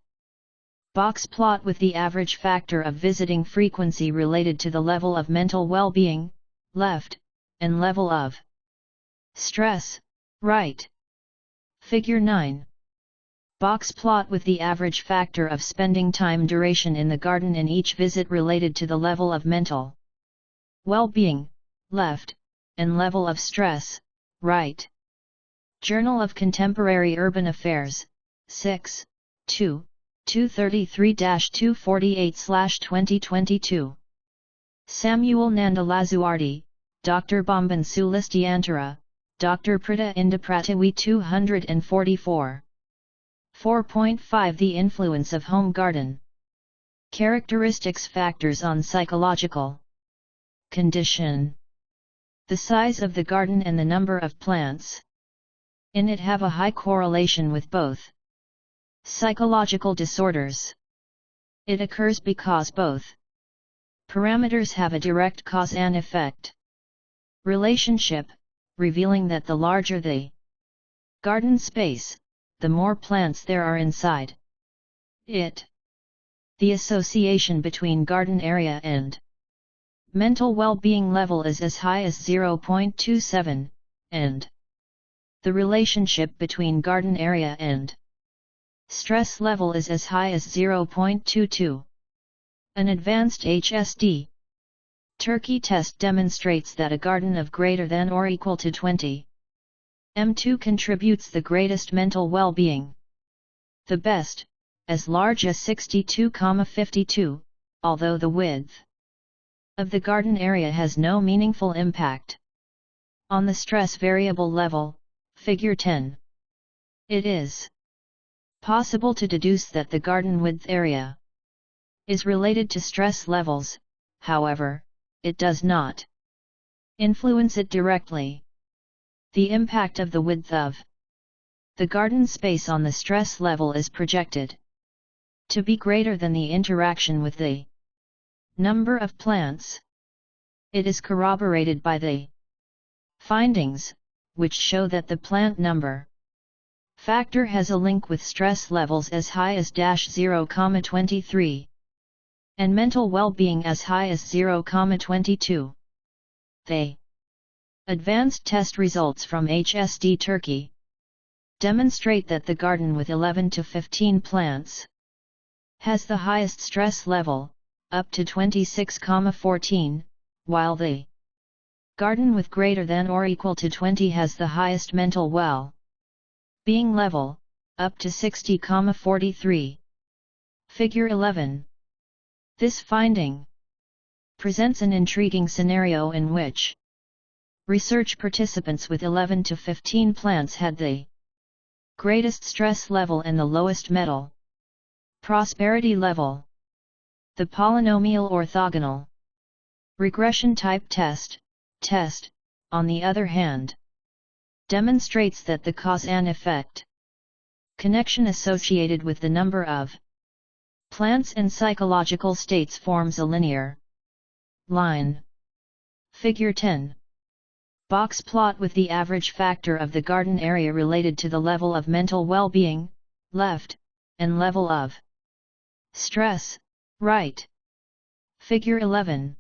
Speaker 1: Box plot with the average factor of visiting frequency related to the level of mental well-being, left, and level of stress, right. Figure 9. Box plot with the average factor of spending time duration in the garden in each visit related to the level of mental well-being, left, and level of stress, right. Journal of Contemporary Urban Affairs, 6, 2, 233-248/2022. Samuel Nanda Lazuardi, Dr. Bambang Sulistyantara, Dr. Prita Indah Pratiwi 244. 4.5 The influence of home garden. Characteristics factors on psychological condition. The size of the garden and the number of plants in it have a high correlation with both psychological disorders. It occurs because both parameters have a direct cause and effect relationship, revealing that the larger the garden space, the more plants there are inside it. The association between garden area and mental well-being level is as high as 0.27, and the relationship between garden area and stress level is as high as 0.22. An advanced HSD Turkey test demonstrates that a garden of greater than or equal to 20 m2 contributes the greatest mental well-being. The best, as large as 62.52, although the width of the garden area has no meaningful impact on the stress variable level, figure 10. It is possible to deduce that the garden width area is related to stress levels, however, it does not influence it directly. The impact of the width of the garden space on the stress level is projected to be greater than the interaction with the number of plants. It is corroborated by the findings, which show that the plant number factor has a link with stress levels as high as -0,23 and mental well-being as high as 0,22. The advanced test results from HSD Turkey demonstrate that the garden with 11 to 15 plants has the highest stress level, up to 26,14, while the garden with greater than or equal to 20 has the highest mental well-being level, up to 60,43. Figure 11. This finding presents an intriguing scenario in which research participants with 11 to 15 plants had the greatest stress level and the lowest mental prosperity level. The polynomial orthogonal regression type test, on the other hand, demonstrates that the cause and effect connection associated with the number of plants and psychological states forms a linear line. Figure 10. Box plot with the average factor of the garden area related to the level of mental well-being, left, and level of stress, right. Figure 11.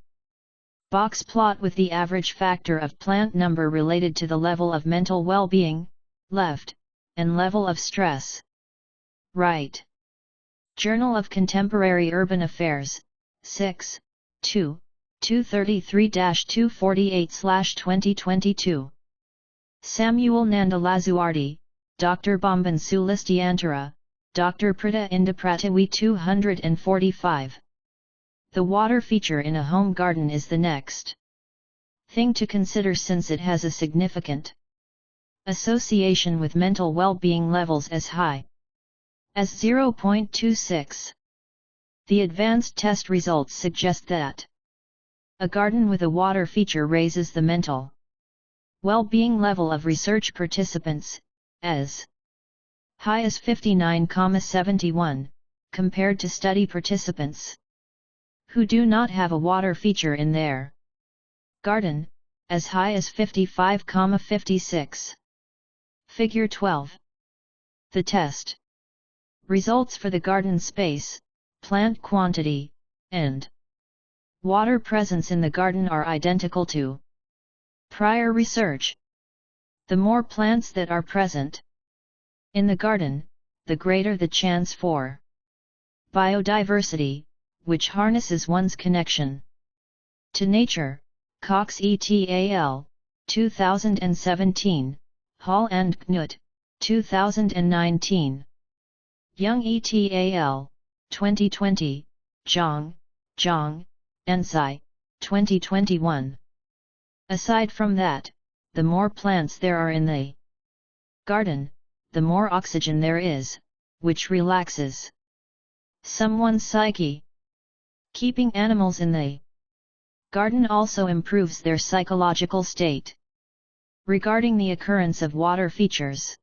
Speaker 1: Box plot with the average factor of plant number related to the level of mental well-being, left, and level of stress, right. Journal of Contemporary Urban Affairs, 6, 2, 233-248/2022. Samuel Nanda Lazuardi, Dr. Bambang Sulistyantara, Dr. Prita Indah Pratiwi 245. The water feature in a home garden is the next thing to consider since it has a significant association with mental well-being levels as high as 0.26. The advanced test results suggest that a garden with a water feature raises the mental well-being level of research participants, as high as 59,71, compared to study participants who do not have a water feature in their garden, as high as 55,56. Figure 12. The test results for the garden space, plant quantity, and water presence in the garden are identical to prior research. The more plants that are present in the garden, the greater the chance for biodiversity, which harnesses one's connection to nature. Cox et al., 2017, Hall and Knut, 2019. Young et al., 2020, Zhang, and Tsai, 2021. Aside from that, the more plants there are in the garden, the more oxygen there is, which relaxes someone's psyche. Keeping animals in the garden also improves their psychological state. Regarding the occurrence of water features,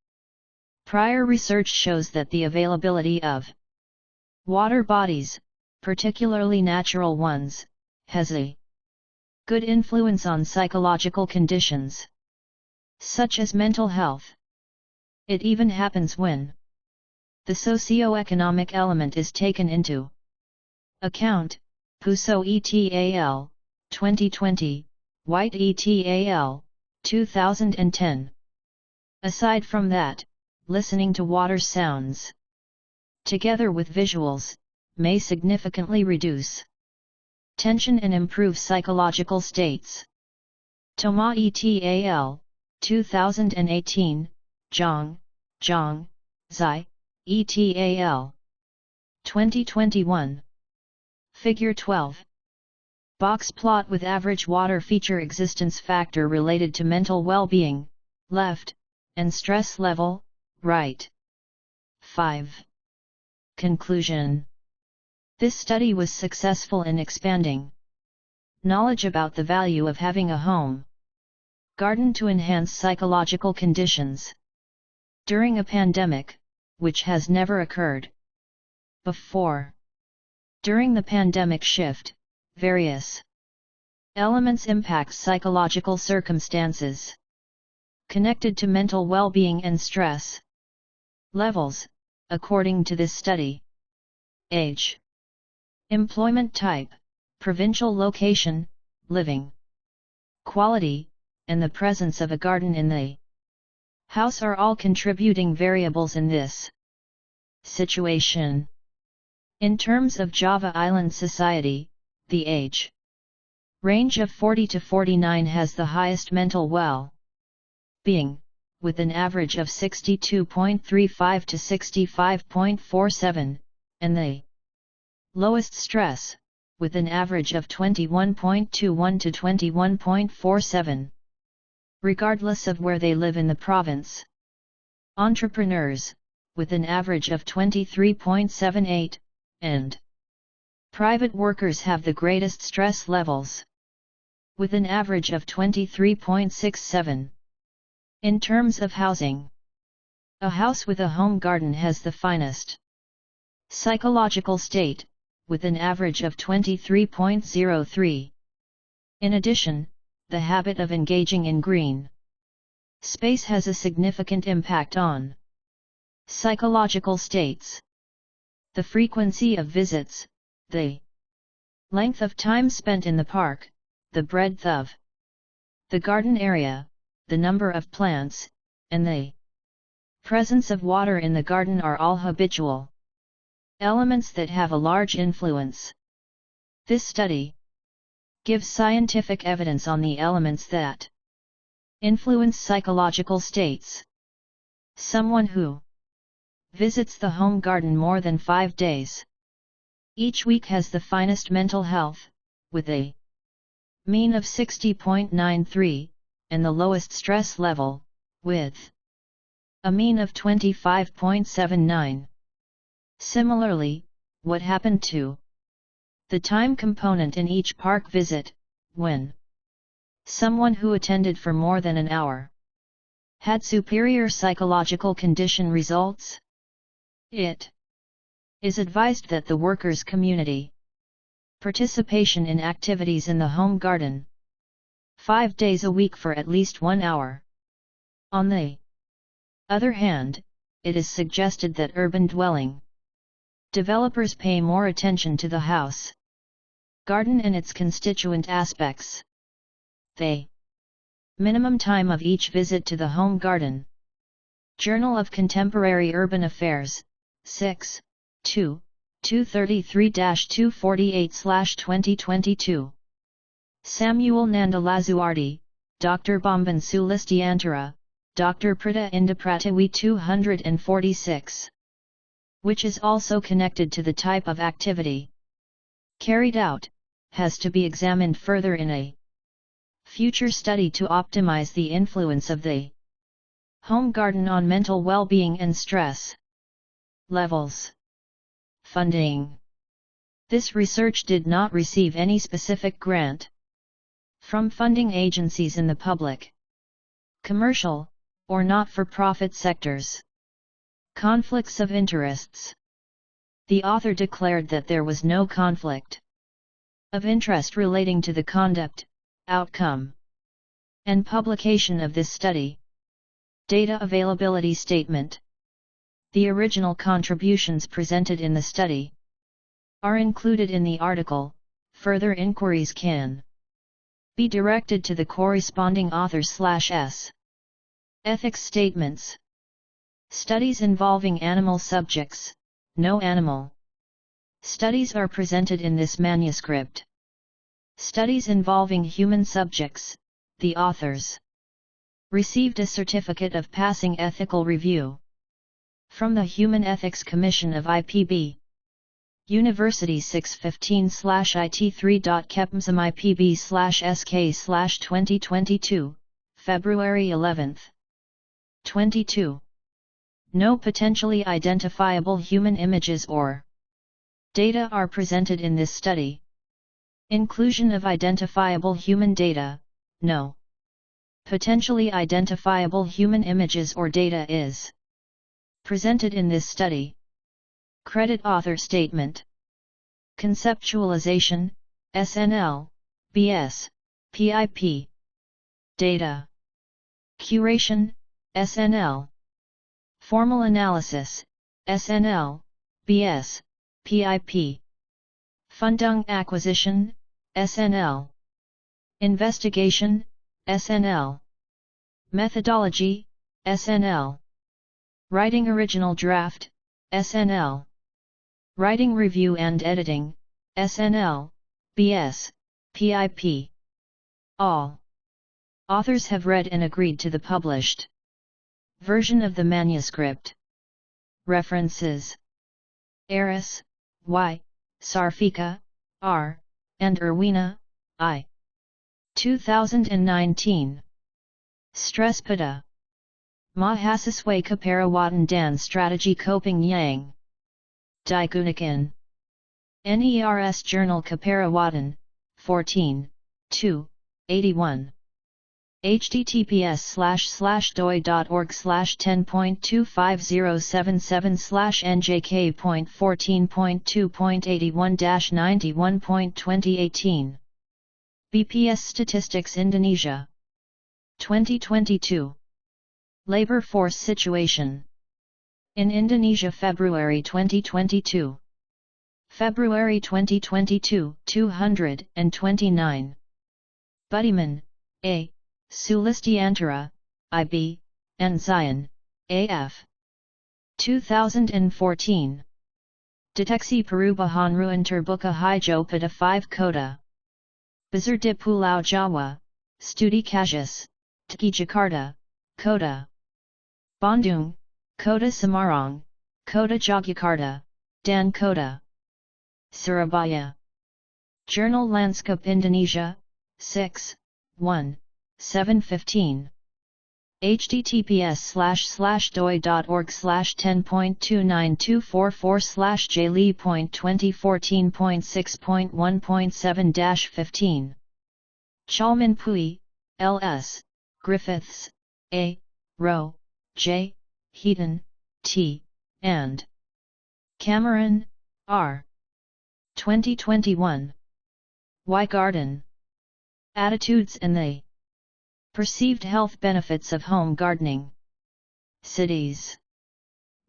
Speaker 1: prior research shows that the availability of water bodies, particularly natural ones, has a good influence on psychological conditions, such as mental health. It even happens when the socio-economic element is taken into account. Puso et al., 2020, White et al., 2010. Aside from that, listening to water sounds, together with visuals, may significantly reduce tension and improve psychological states. Thoma et al., 2018, Zhang, Zai, et al., 2021. Figure 12. Box plot with average water feature existence factor related to mental well-being, left, and stress level, right. 5. Conclusion. This study was successful in expanding knowledge about the value of having a home garden to enhance psychological conditions during a pandemic, which has never occurred before. During the pandemic shift, various elements impact psychological circumstances connected to mental well-being and stress levels, according to this study. Age, employment type, provincial location, living quality, and the presence of a garden in the house are all contributing variables in this situation. In terms of Java Island society, the age range of 40 to 49 has the highest mental well-being, with an average of 62.35 to 65.47, and the lowest stress, with an average of 21.21 to 21.47. Regardless of where they live in the province. Entrepreneurs, with an average of 23.78, and private workers have the greatest stress levels, with an average of 23.67. In terms of housing, a house with a home garden has the finest psychological state, with an average of 23.03. In addition, the habit of engaging in green space has a significant impact on psychological states. The frequency of visits, the length of time spent in the park, the breadth of the garden area, the number of plants, and the presence of water in the garden are all habitual elements that have a large influence. This study gives scientific evidence on the elements that influence psychological states. Someone who visits the home garden more than 5 days each week has the finest mental health, with a mean of 60.93, and the lowest stress level, with a mean of 25.79. Similarly, what happened to the time component in each park visit, when someone who attended for more than an hour had superior psychological condition results? It is advised that the workers' community participation in activities in the home garden 5 days a week for at least 1 hour. On the other hand, it is suggested that urban dwelling developers pay more attention to the house garden and its constituent aspects. The minimum time of each visit to the home garden. Journal of Contemporary Urban Affairs, 6, 2, 233-248/2022. Samuel Nanda Lazuardi, Dr. Bambang Sulistyantara, Dr. Prita Indah Pratiwi 246. Which is also connected to the type of activity carried out, has to be examined further in a future study to optimize the influence of the home garden on mental well-being and stress levels. Funding. This research did not receive any specific grant from funding agencies in the public, commercial, or not-for-profit sectors. Conflicts of interests. The author declared that there was no conflict of interest relating to the conduct, outcome, and publication of this study. Data Availability Statement. The original contributions presented in the study are included in the article. Further inquiries can be directed to the corresponding author/s. Ethics Statements. Studies involving animal subjects, no animal studies are presented in this manuscript. Studies involving human subjects, the authors received a certificate of passing ethical review from the Human Ethics Commission of IPB. University 615/IT3.kepmsmipb/sk/2022, February 11. 22. No potentially identifiable human images or data are presented in this study. Inclusion of identifiable human data, no. Potentially identifiable human images or data is presented in this study. Credit author statement. Conceptualization, SNL, BS, PIP. Data. Curation, SNL. Formal analysis, SNL, BS, PIP. Fundung acquisition, SNL. Investigation, SNL. Methodology, SNL. Writing original draft, SNL. Writing review and editing, SNL, BS, PIP. All authors have read and agreed to the published version of the manuscript. References: Aris, Y, Sarfika, R, and Irwina, I. 2019. Strespada. Mahasiswa Keperawatan dan Strategi Coping Yang. Digunakan. NERS Journal Keperawatan, 14, 2, 81. https://doi.org/10.25077/njk.14.2.81-91.2018. BPS Statistics Indonesia. 2022. Labor force situation in Indonesia February 2022. February 2022, 229. Budiman, A. Sulistyantara, IB, and Zion, AF. 2014. Deteksi Perubahan Ruang Terbuka Hijau pada 5 Kota Besar di Pulau Jawa, Studi Kasus, TKI Jakarta, Kota Bandung, Kota Semarang, Kota Yogyakarta, dan Kota Surabaya. Journal Landscape Indonesia, 6, 1, 715. https://doi.org/10.294/j.li.2014.6.1.7-15. Chalman Pui, L.S., Griffiths, A., Rowe, J., Heaton, T., and Cameron, R. 2021. Why Garden? Attitudes and the Perceived Health Benefits of Home Gardening. Cities.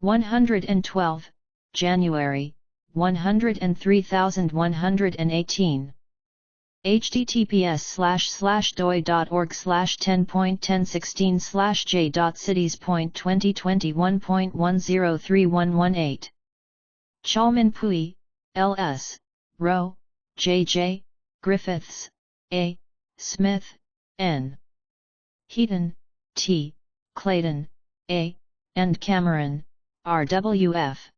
Speaker 1: 112, January, 103,118. https://doi.org/10.1016/j.cities.2021.103118. Chalman Pui, L.S., Rowe, J.J., Griffiths, A., Smith, N. Heaton, T., Clayton, A., and Cameron, R.W.F.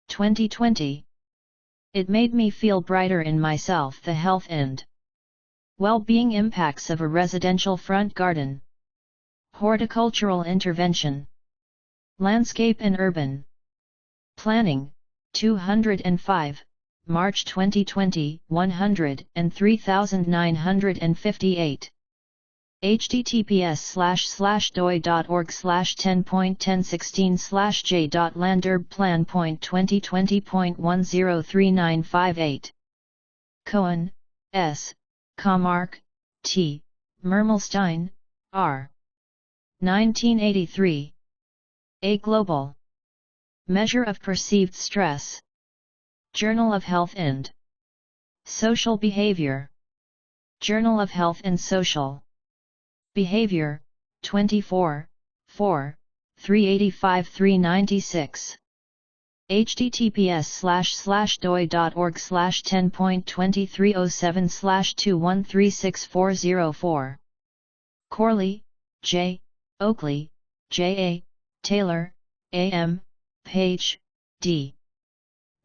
Speaker 1: 2020. It made me feel brighter in myself. The health and well-being impacts of a residential front garden. Horticultural intervention. Landscape and urban planning, 205, March 2020, 103,958. https://doi.org/10.1016/j.landerbplan.2020.103958. Cohen, S., Comark, T., Mermelstein, R. 1983. A Global Measure of Perceived Stress. Journal of Health and Social Behavior. Journal of Health and Social Behavior, 24, 4, 385-396. https://doi.org/10.2307/21364404. Corley, J., Oakley, J.A., Taylor, A.M., Page, D.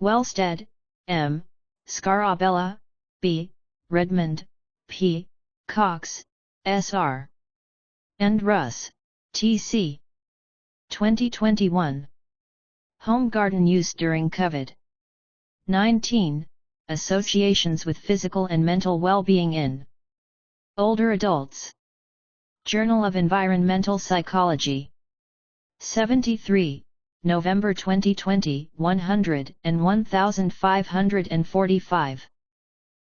Speaker 1: Wellstead, M. Scarabella, B. Redmond, P. Cox, S.R. and Russ, T.C. 2021. Home garden use during COVID-19, associations with physical and mental well-being in older adults. Journal of Environmental Psychology. 73, November 2020, 100 and 1545.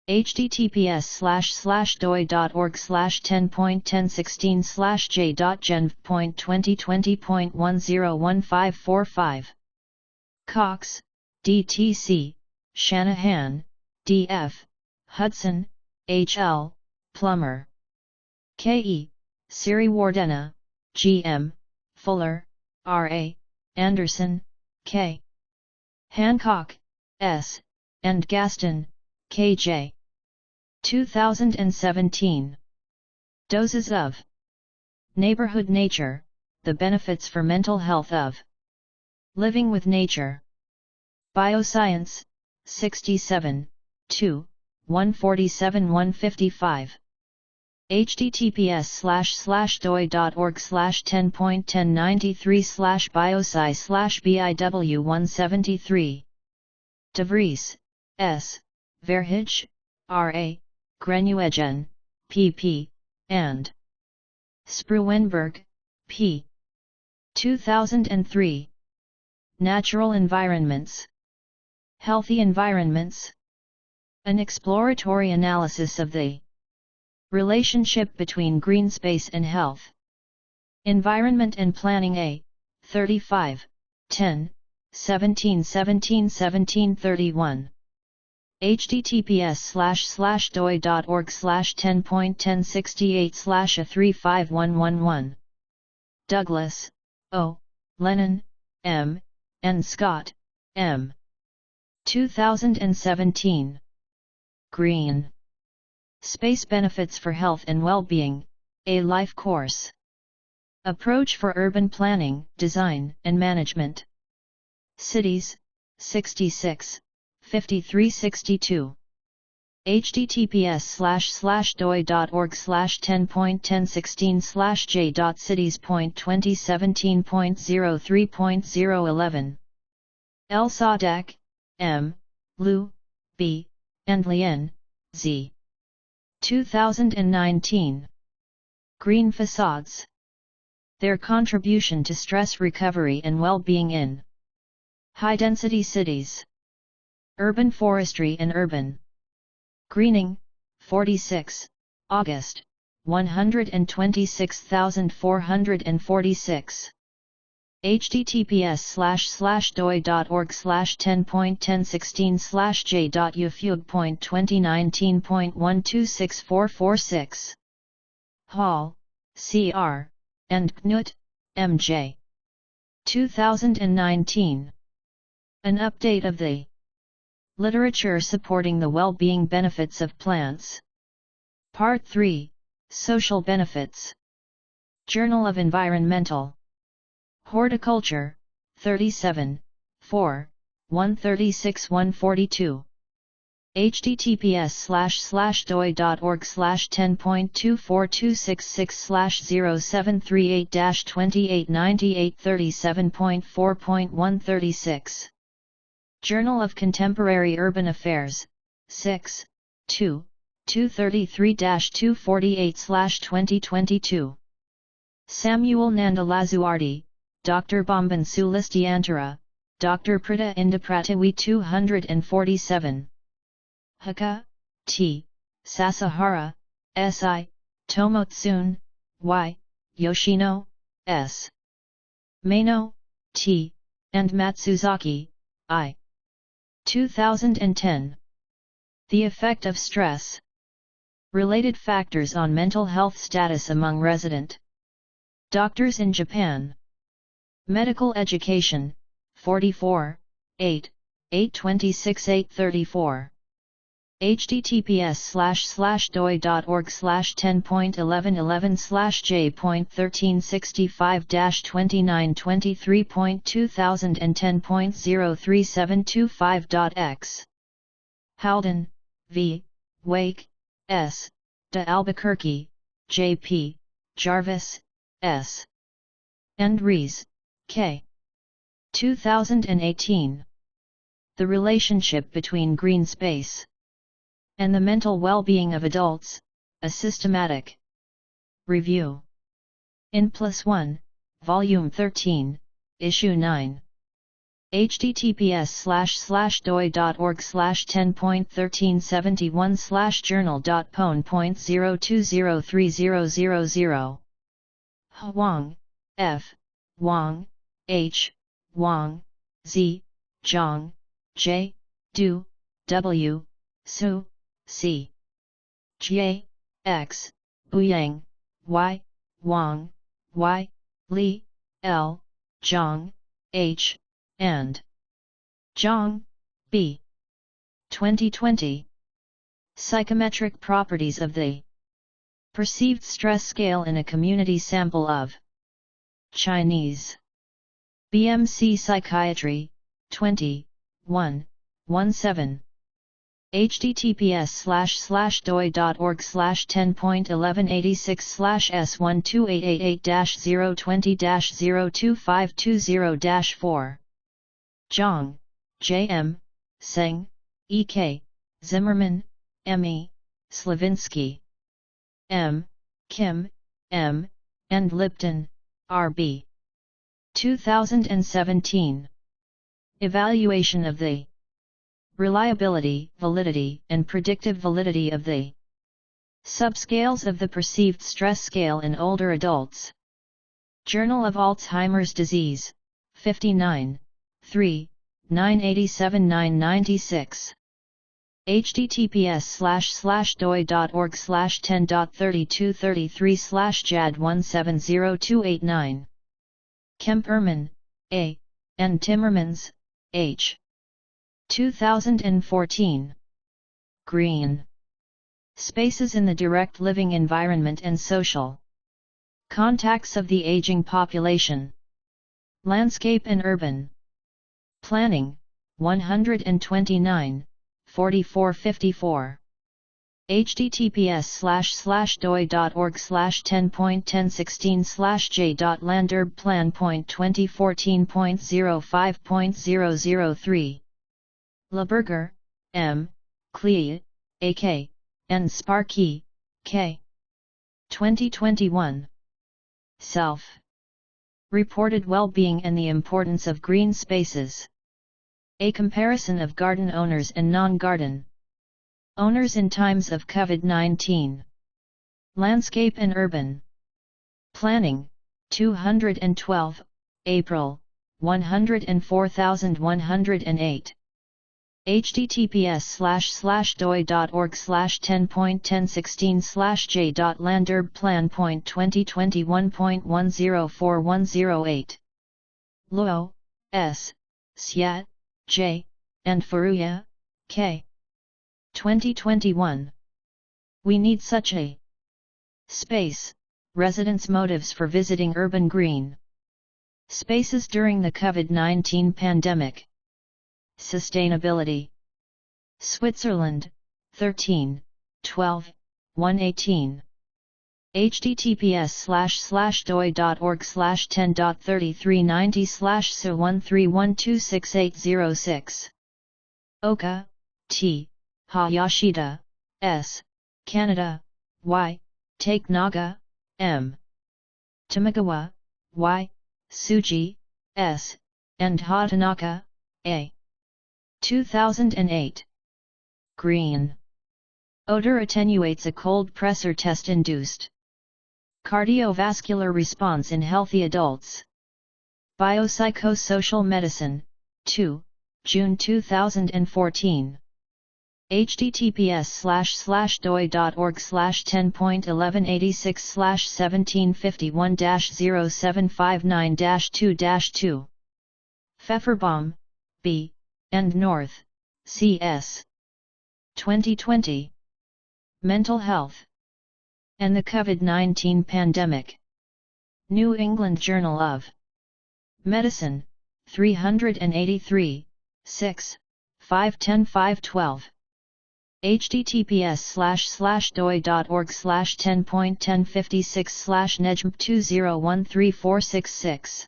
Speaker 1: https://doi.org/10.1016/j.gen.2020.101545. Cox, D.T.C., Shanahan, D.F., Hudson, H.L., Plummer, K.E., Siriwardena, G.M., Fuller, R.A., Anderson, K. Hancock, S., and Gaston, K.J. 2017. Doses of Neighborhood Nature, the benefits for mental health of living with nature. Bioscience, 67, 2, 147-155. https://doi.org/10.1093/biosci/BIW173. De Vries, S., Verhage, R.A., Grenuegen, P.P., and Spruenberg, P. 2003. Natural Environments. Healthy Environments. An exploratory analysis of the relationship between green space and health. Environment and Planning A. 35, 10, 1717-1731. https://doi.org/10.1068/A35111. Douglas, O., Lennon, M., and Scott, M. 2017. Green Space Benefits for Health and Well-Being, A Life Course. Approach for Urban Planning, Design, and Management. Cities, 66, 5362. https://doi.org/10.1016/j.cities.2017.03.011. El Sadek, M., Liu, B., and Lien, Z. 2019. Green Facades. Their Contribution to Stress Recovery and Well-Being in High-Density Cities. Urban Forestry and Urban Greening, 46, August, 126,446. https://doi.org/10.1016/j.ufug.2019.126446. Hall, C.R., and Knut, M.J. 2019. An update of the literature supporting the well-being benefits of plants. Part 3, Social Benefits. Journal of Environmental Horticulture, 37, 4, 136-142. https://doi.org/10.24266/0738-2898-37.4.136. Journal of Contemporary Urban Affairs, 6, 2, 233-248/2022. Samuel Nanda Lazuardi, Dr. Bambang Sulistyantara, Dr. Prita Indah Pratiwi 247. Haka, T. Sasahara, S.I., Tomotsun, Y., Yoshino, S. Maino, T., and Matsuzaki, I. 2010. The Effect of Stress. Related Factors on Mental Health Status among Resident Doctors in Japan. Medical Education, 44, 8, 826-834. https://doi.org/10.1111/j.1365-2923.2010.03725.x Howden, V. Wake, S. De Albuquerque, J.P., Jarvis, S. and Rees, K. 2018. The relationship between green space and the mental well-being of adults, a systematic review. In +1, Volume 13, Issue 9. https://doi.org/10.1371/journal.pwn.02030000. Huang, F. Wang, H. Wang, Z. Zhang, J. Du, W. Su, C. J. X. Ouyang, Y. Wang, Y. Li, L. Zhang, H. and Zhang, B. 2020. Psychometric properties of the perceived stress scale in a community sample of Chinese BMC Psychiatry, 20, 1, 17. https://doi.org/10.1186/S12888-020-02520-4. Zhang, J. M., Seng, E. K., Zimmerman, M. E., Slavinsky, M. Kim, M., and Lipton, R. B. 2017. Evaluation of the reliability, validity, and predictive validity of the subscales of the perceived stress scale in older adults. Journal of Alzheimer's Disease, 59, 3, 987-996. https://doi.org/10.3233/JAD170289. Kemperman, A., and Timmermans, H. 2014. Green spaces in the direct living environment and social contacts of the aging population. Landscape and Urban Planning, 129, 4454. https://doi.org/10.1016/j.landurb.plan.2014.05.003. Leberger, M., Klee, A.K., and Sparky, K. 2021. Self-reported well-being and the importance of green spaces. A comparison of garden owners and non-garden owners in times of COVID-19. Landscape and Urban Planning, 212, April, 104108. https://doi.org/10.1016/j.landurb.plan.2021.104108. Luo, S., Siat, J., and Furuya, K. 2021. We need such a space. Residents' motives for visiting urban green spaces during the COVID-19 pandemic. Sustainability. Switzerland, 13, 12, 118. https://doi.org/10.3390/SU13126806. Oka, T. Hayashida, S. Canada, Y. Takenaga, M. Tamagawa, Y. Suji, S. and Hatanaka, A. 2008. Green odor attenuates a cold pressor test-induced cardiovascular response in healthy adults. Biopsychosocial Medicine, 2, June 2014. https://doi.org/10.1186/1751-0759-2-2. Pfefferbaum, B., and North, C.S. 2020. Mental Health and the COVID-19 Pandemic. New England Journal of Medicine, 383, 6, 510-512. https://doi.org/10.1056/nejm20134666.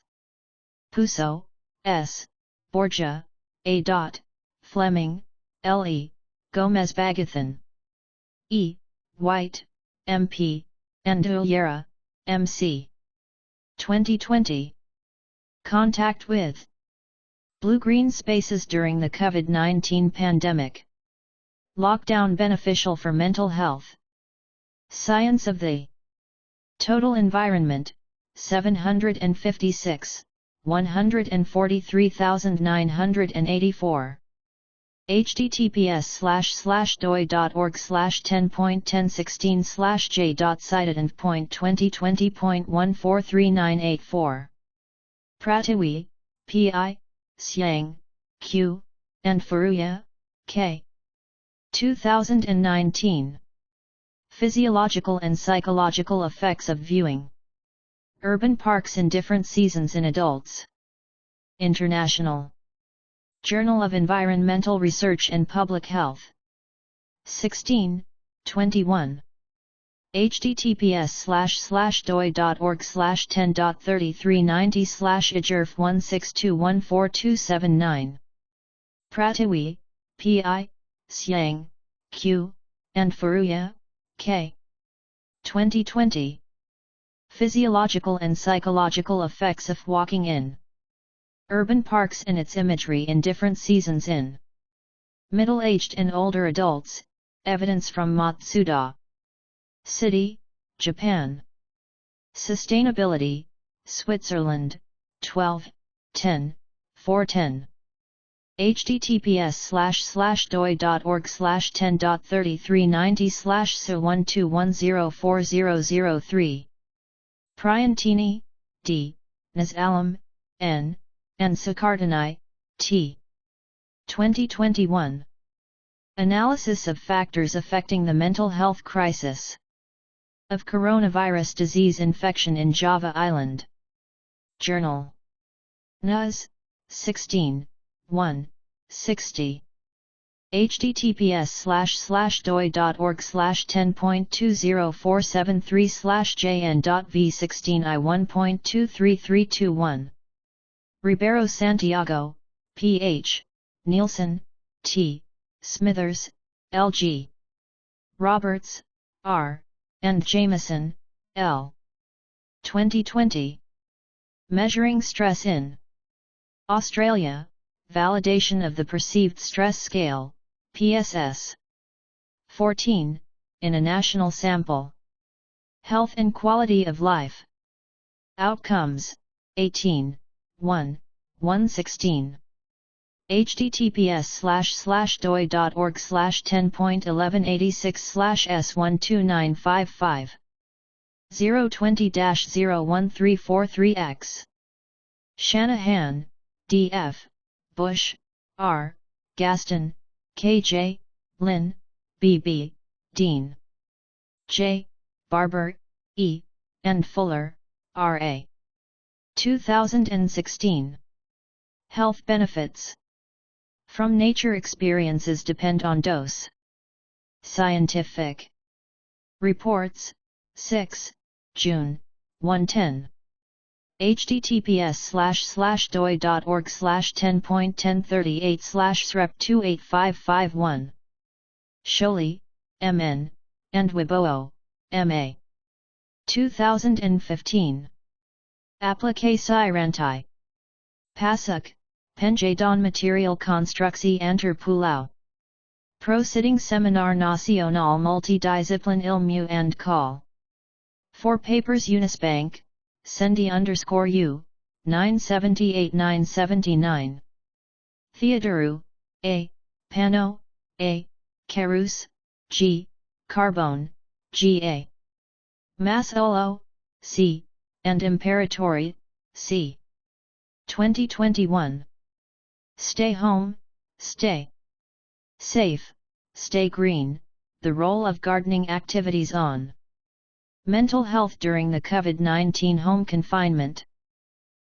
Speaker 1: Puso, S. Borja, A. Fleming, L. E. Gomez Bagathan, E. White, MP, and Ullera, MC. 2020. Contact with blue-green spaces during the COVID-19 pandemic. Lockdown beneficial for mental health. Science of the total environment, 756, 143,984. https://doi.org/10.1016/j.cited.2020.1439884. Pratiwi, P.I., Siang, Q, and Furuya, K. 2019. Physiological and psychological effects of viewing urban parks in different seasons in adults. International Journal of Environmental Research and Public Health. 16, 21. https://doi.org/10.3390/IGERF 1621429. P.I., Siang, Q, and Furuya, K. 2020. Physiological and psychological effects of walking in urban parks and its imagery in different seasons in middle-aged and older adults. Evidence from Matsuda City, Japan. Sustainability, Switzerland, 12, 10, 410. https://doi.org/10.3390/SU12104003. Priantini, D. Nazalam, N. and Sakardani, T. 2021. Analysis of factors affecting the mental health crisis of coronavirus disease infection in Java Island. Journal NUS, 16, 1, 60. https://doi.org/10.20473/jn.v16i1.23321. Ribeiro Santiago, P.H., Nielsen, T., Smithers, L.G. Roberts, R., and Jameson, L. 2020. Measuring stress in Australia, validation of the Perceived Stress Scale, PSS. 14, in a national sample. Health and Quality of Life. Outcomes, 18, 1, 116. https://doi.org/10.1186/S12955. 020-01343X. Shanahan, D.F., Bush, R., Gaston, K.J., Lynn, B.B., Dean, J., Barber, E., and Fuller, R.A. 2016. Health benefits from nature experiences depend on dose. Scientific Reports, 6, June, 110. https://doi.org/10.1038/SREP28551. Sholey, M.N., and Wibowo, M.A. 2015. Applique Sirantai. Pasuk, Penjadon Material Construksi Antar Pulau. Proceeding Seminar Nacional Multidiscipline Ilmu and Call. 4 papers Unisbank, Sendi_U, 978-979. Theodoru, A. Pano, A. Carus, G. Carbone, G.A. Masolo, C. and Imperatori, C. 2021. Stay home, stay safe, stay green, the role of gardening activities on mental health during the COVID-19 home confinement.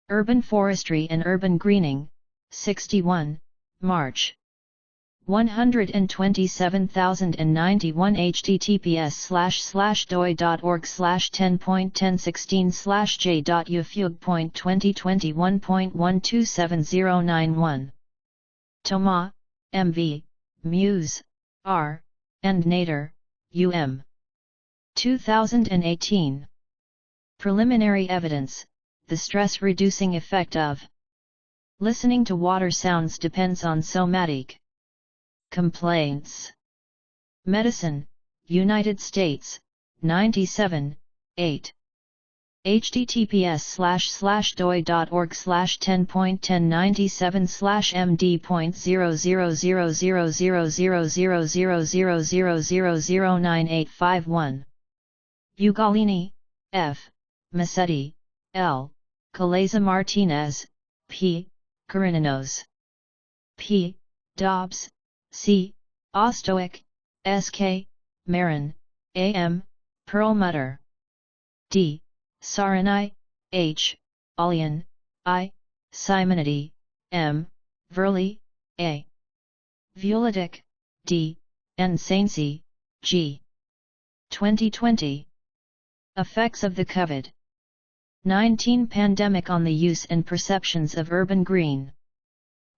Speaker 1: Urban Forestry and Urban Greening, 61, March. 127,091 https://doi.org/10.1016/j.ufug.2021.127091 Thoma, M.V., Muse, R., and Nader, U.M. 2018. Preliminary evidence: the stress-reducing effect of listening to water sounds depends on somatic complaints. Medicine, United States, 97, 8. https://doi.org/10.1097/md.00000000009851 Ugalini, F. Massetti, L. Caleza Martinez, P. Karinos, P. Dobbs, C. Ostoic, S.K. Marin, A.M. Perlmutter, D. Saranai, H. Alian, I. Simonidi, M. Verley, A. Vulidic, D. and Sainsey, G. 2020. Effects of the COVID-19 pandemic on the use and perceptions of urban green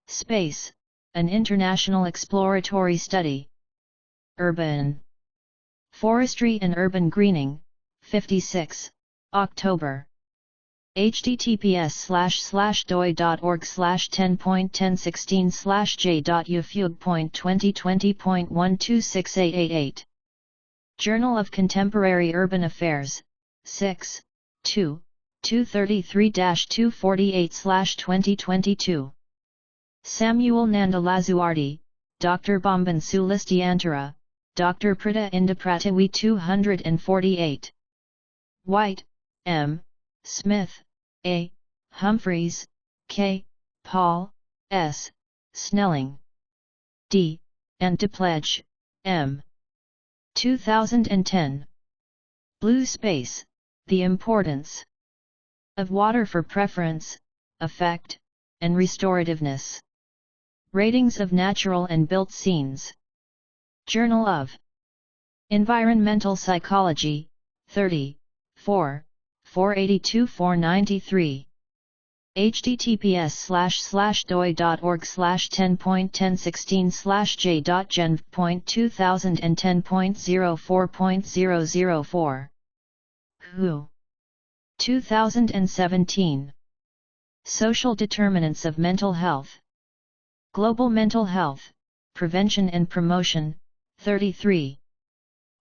Speaker 1: space, an international exploratory study. Urban Forestry and Urban Greening, 56, October. https://doi.org/10.1016/j.ufug.2020.126888 Journal of Contemporary Urban Affairs, 6, 2, 233-248/2022. Samuel Nanda Lazuardi, Dr. Bambang Sulistyantara, Dr. Prita Indah Pratiwi 248. White, M. Smith, A. Humphreys, K. Paul, S. Snelling, D. and DePledge, M. 2010. Blue Space, The Importance of Water for Preference, Effect, and Restorativeness. Ratings of Natural and Built Scenes. Journal of Environmental Psychology, 30, 4, 482-493. https://doi.org/10.1016/j.gen.2010.04.004. WHO 2017. Social Determinants of Mental Health. Global Mental Health, Prevention and Promotion, 33.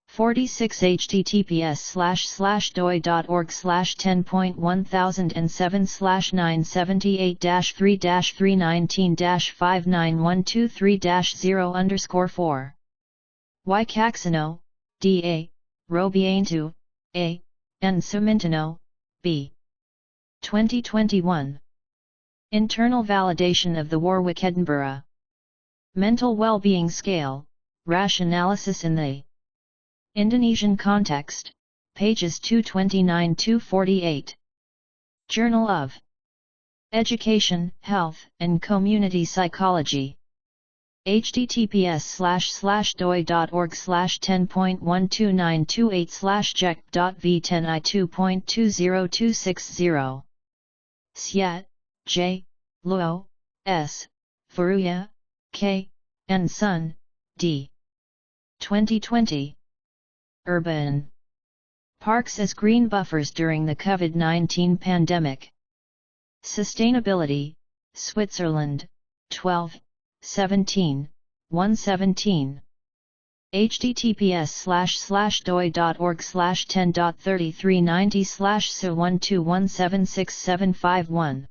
Speaker 1: 46 https://doi.org/10.1007/978-3-319-59123-0_4. Y. Caxano, D. A., Robiantu, A., and Sumintano, B. 2021. Internal Validation of the Warwick-Edinburgh Mental Well-Being Scale, Rationalysis in the Indonesian Context, pages 229-248. Journal of Education, Health, and Community Psychology. https://doi.org/10.12928/ject.v10i2.20260. Siat, J. Luo, S. Furuya, K. and Sun, D. 2020. Urban Parks as Green Buffers During the COVID-19 Pandemic. Sustainability, Switzerland, 12, 17, 117. https://doi.org/10.3390/SU12176751.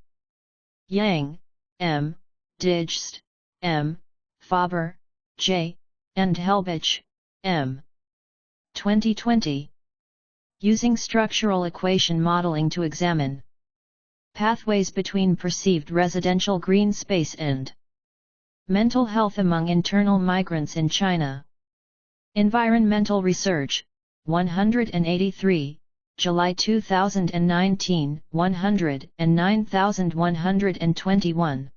Speaker 1: Yang, M., Digst, M., Faber, J., and Helbich, M. 2020. Using Structural Equation Modeling to Examine Pathways Between Perceived Residential Green Space and Mental Health Among Internal Migrants in China. Environmental Research, 183, July 2019, 109,121.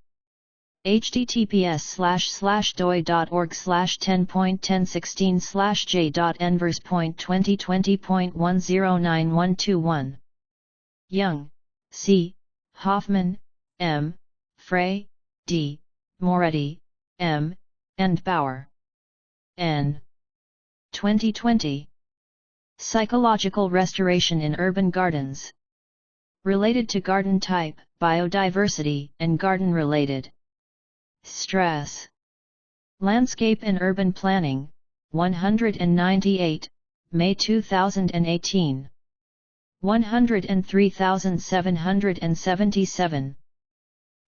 Speaker 1: https://doi.org/10.1016/j.envers.2020.109121. Young, C. Hoffman, M. Frey, D. Moretti, M. and Bauer, N. 2020. Psychological restoration in urban gardens. Related to garden type, biodiversity, and garden-related stress. Landscape and Urban Planning, 198, May 2018. 103777.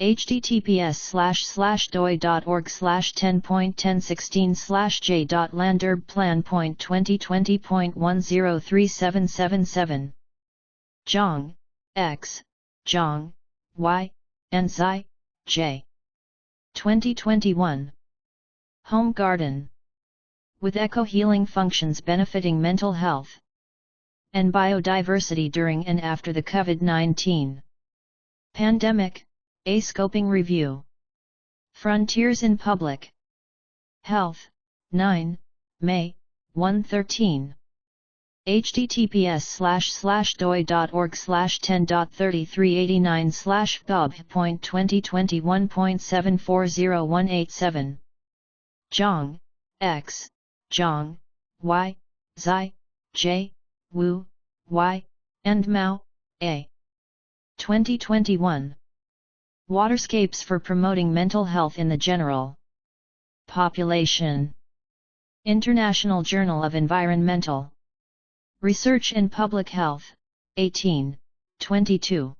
Speaker 1: https://doi.org/10.1016/j.landerbplan.2020.103777. Zhang, X, Zhang, Y, and Zai, J. 2021. Home garden. With eco-healing functions benefiting mental health and biodiversity during and after the COVID-19 pandemic, a scoping review. Frontiers in Public Health, 9, May, 113. https://doi.org/10.3389/pub.2021.740187. Zhang, X, Zhang, Y, Zai, J, Wu, Y, and Mao, A. 2021. Waterscapes for Promoting Mental Health in the General Population. International Journal of Environmental Research and Public Health, 18, 22.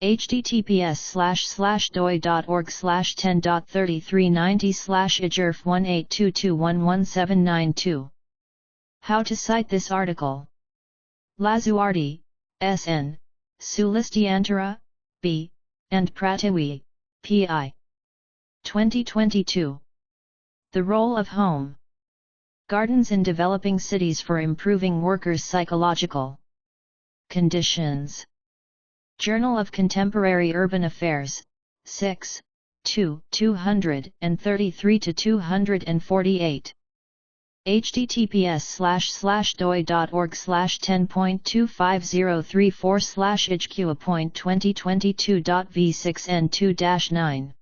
Speaker 1: https://doi.org/10.3390/IGERF 1822211792. How to cite this article. Lazuardi, S.N., Sulistyantara, B., and Pratiwi, P.I. 2022. The Role of Home Gardens in Developing Cities for Improving Workers' Psychological Conditions. Journal of Contemporary Urban Affairs, 6, 2, 233-248. https://doi.org/10.25034/IGQA.2022.v6n2-9